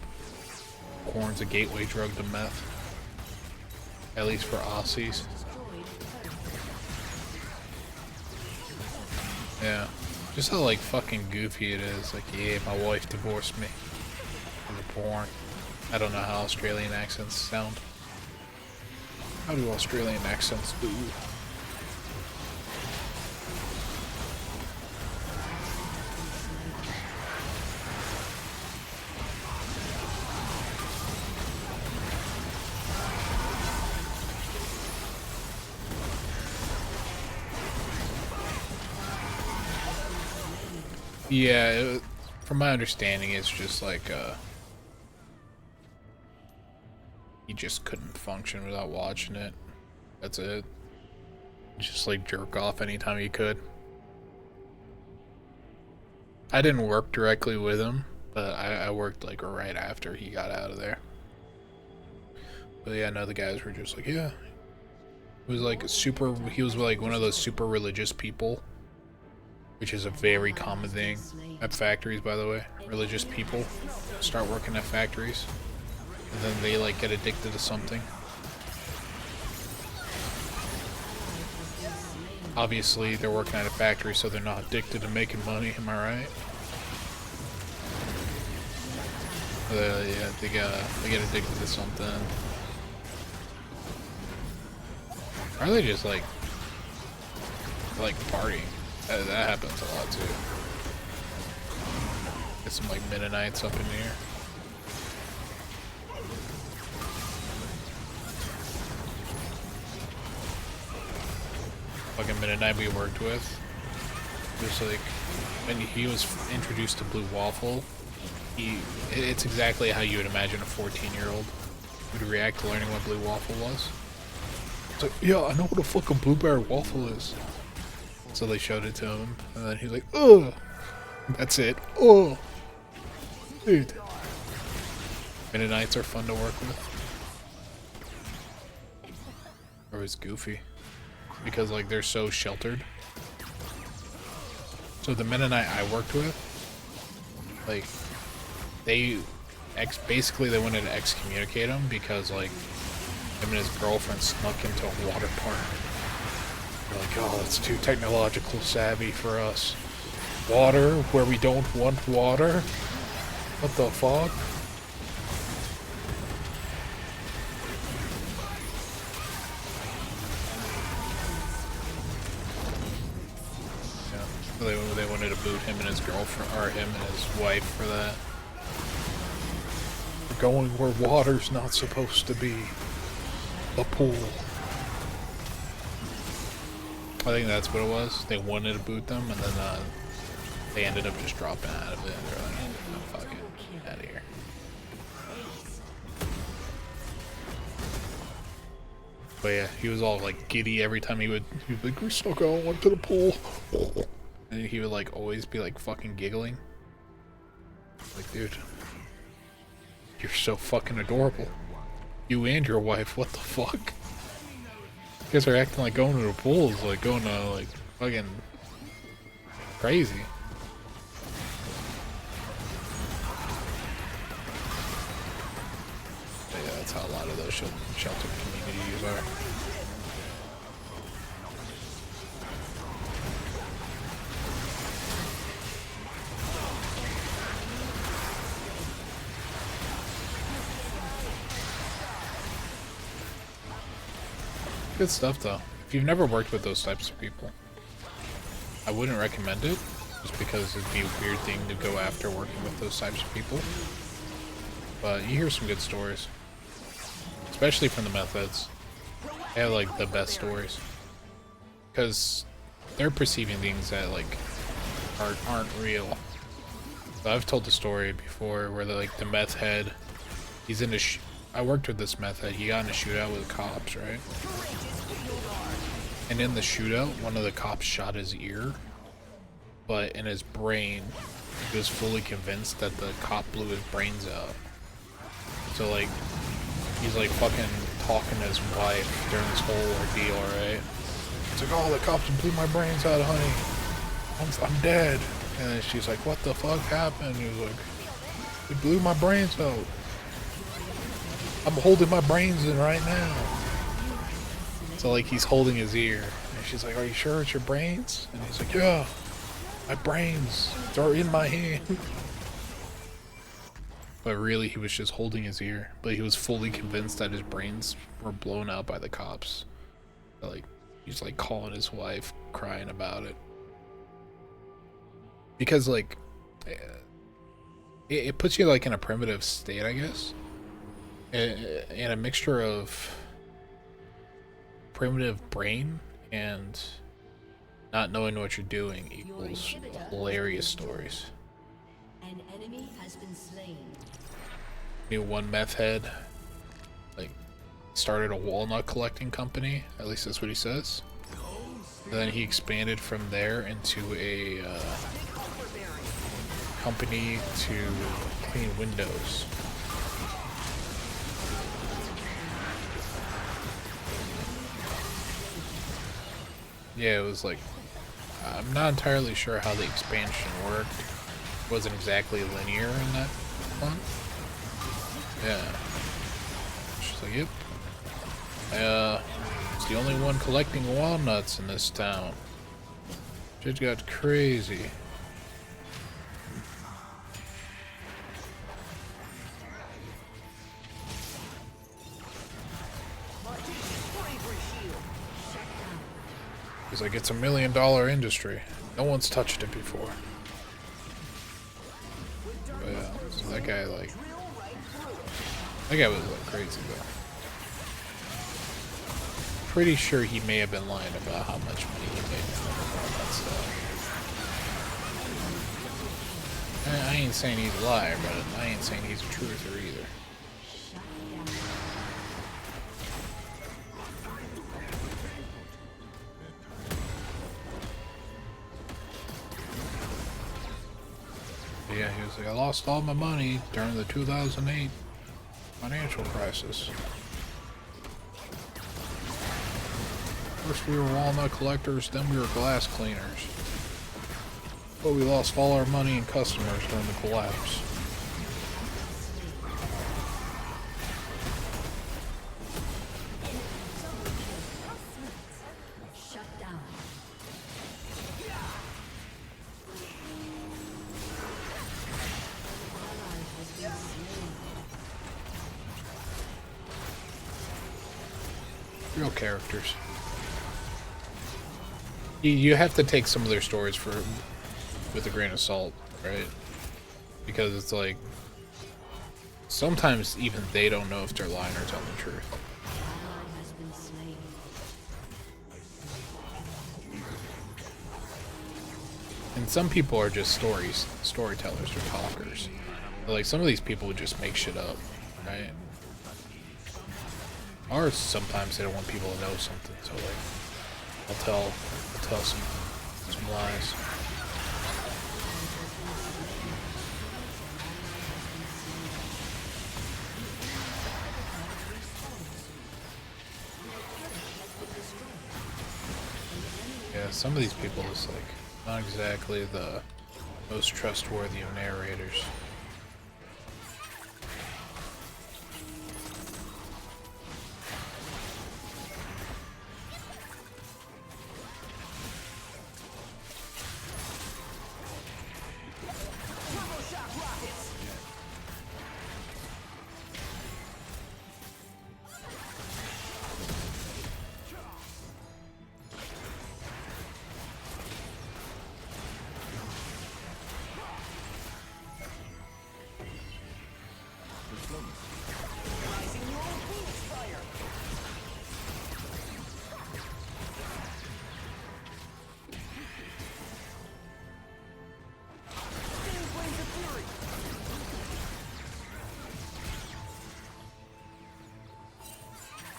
Porn's a gateway drug to meth. At least for Aussies. Yeah. Just how like fucking goofy it is. Like, yeah, my wife divorced me for the porn. I don't know how Australian accents sound. How do Australian accents do? Yeah, from my understanding, it's just like, he just couldn't function without watching it. That's it. Just like jerk off anytime he could. I didn't work directly with him, but I worked like right after he got out of there. But yeah, no, the guys were just like, yeah. He was like he was like one of those super religious people. Which is a very common thing at factories, by the way. Religious people start working at factories, and then they like get addicted to something. Obviously, they're working at a factory, so they're not addicted to making money. Am I right? Yeah, they get addicted to something. Or are they just like partying? That happens a lot too. Get some like Mennonites up in here. Fucking Mennonite we worked with. It was like when he was introduced to Blue Waffle, it's exactly how you would imagine a 14-year-old would react to learning what Blue Waffle was. It's like, yeah, I know what a fucking blueberry waffle is. So they showed it to him, and then he's like, ugh! That's it. Oh! Dude. Mennonites are fun to work with. Or it's goofy. Because, like, they're so sheltered. So the Mennonite I worked with, like, basically they wanted to excommunicate him because, like, him and his girlfriend snuck into a water park. They're like, oh, that's too technological savvy for us. Water where we don't want water? What the fuck? Yeah, so they wanted to boot him and his girlfriend, or him and his wife for that. We're going where water's not supposed to be. The pool. I think that's what it was. They wanted to boot them, and then they ended up just dropping out of it. They're like, no, fuck it, out of here. But yeah, he was all like giddy every time he would be like, we're still going to the pool. And he would like always be like fucking giggling. Like, dude, you're so fucking adorable. You and your wife, what the fuck? You guys are acting like going to the pool is like going to like fucking crazy. But yeah, that's how a lot of those sheltered communities are. Good stuff though. If you've never worked with those types of people, I wouldn't recommend it, just because it'd be a weird thing to go after working with those types of people. But you hear some good stories, especially from the meth heads. They have like the best stories. because they're perceiving things that like aren't real. So I've told the story before where the meth head, he's in a I worked with this meth head. He got in a shootout with cops, right? And in the shootout, one of the cops shot his ear, but in his brain, he was fully convinced that the cop blew his brains out. So like, he's like fucking talking to his wife during this whole ordeal, right? It's like, oh, the cops blew my brains out, honey. I'm dead. And then she's like, what the fuck happened? He was like, they blew my brains out. I'm holding my brains in right now. So like, he's holding his ear. And she's like, are you sure it's your brains? And he's like, yeah, my brains, they're in my hand. But really, he was just holding his ear. But he was fully convinced that his brains were blown out by the cops. But, like, he's like calling his wife, crying about it. Because like, it puts you like in a primitive state, I guess. And a mixture of primitive brain and not knowing what you're doing equals hilarious stories. An enemy has been slain. One meth head like started a walnut collecting company, at least that's what he says. And then he expanded from there into a company to clean windows. Yeah, it was like, I'm not entirely sure how the expansion worked. It wasn't exactly linear in that one. Yeah. She's like, yep. It's the only one collecting walnuts in this town. Shit got crazy. He's like, it's $1 million industry. No one's touched it before. But yeah, so that guy was like crazy though. Pretty sure he may have been lying about how much money he made from all that stuff. I ain't saying he's a liar, but I ain't saying he's a truther either. Yeah, he was like, I lost all my money during the 2008 financial crisis. First we were walnut collectors, then we were glass cleaners. But we lost all our money and customers during the collapse. Shut down. Real characters. You have to take some of their stories with a grain of salt, right? Because it's like, sometimes even they don't know if they're lying or telling the truth. Has been slain. And some people are just storytellers or talkers. But like, some of these people would just make shit up, right? Or sometimes they don't want people to know something, so like, I'll tell some lies. Yeah, some of these people is like not exactly the most trustworthy of narrators.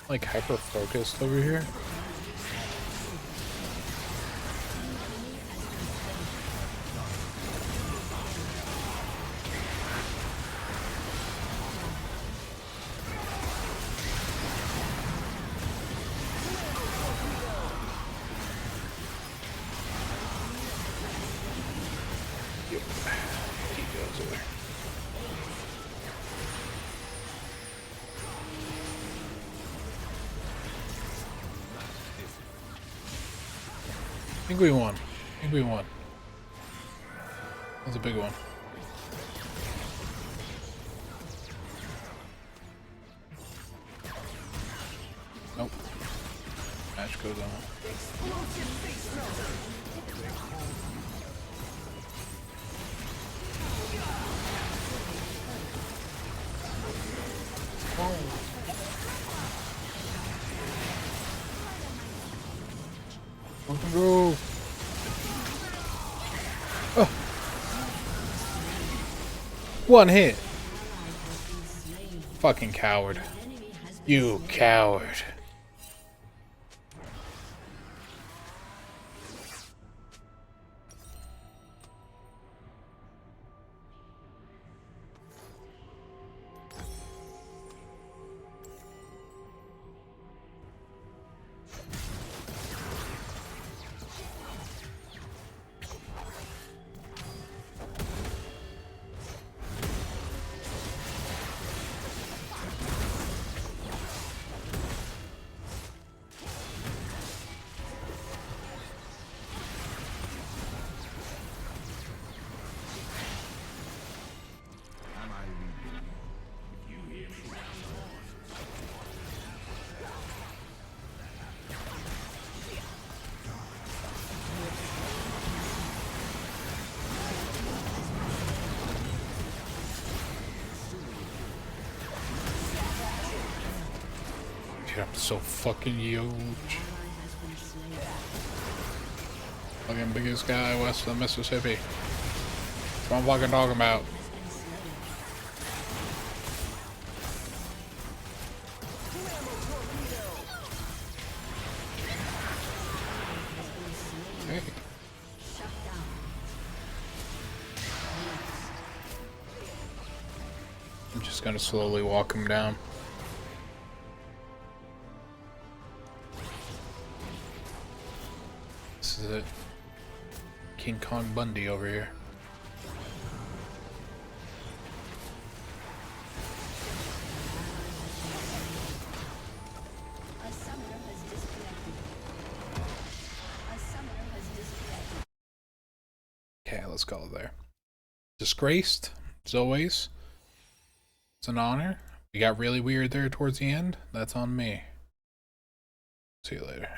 Like hyper focused over here. Yep. He goes over there. I think we won. I think we won. That's a big one. Nope. Match goes on. Oh. Rock and roll. Oh. One hit. Fucking coward. You coward. Dude, I'm so fucking huge. Fucking biggest guy west of the Mississippi. That's what I'm fucking talking about. Hey. I'm just gonna slowly walk him down. This is it. King Kong Bundy over here. A summoner has disconnected. A summoner has disconnected. Okay, let's go there. Disgraced, as always. It's an honor. We got really weird there towards the end. That's on me. See you later.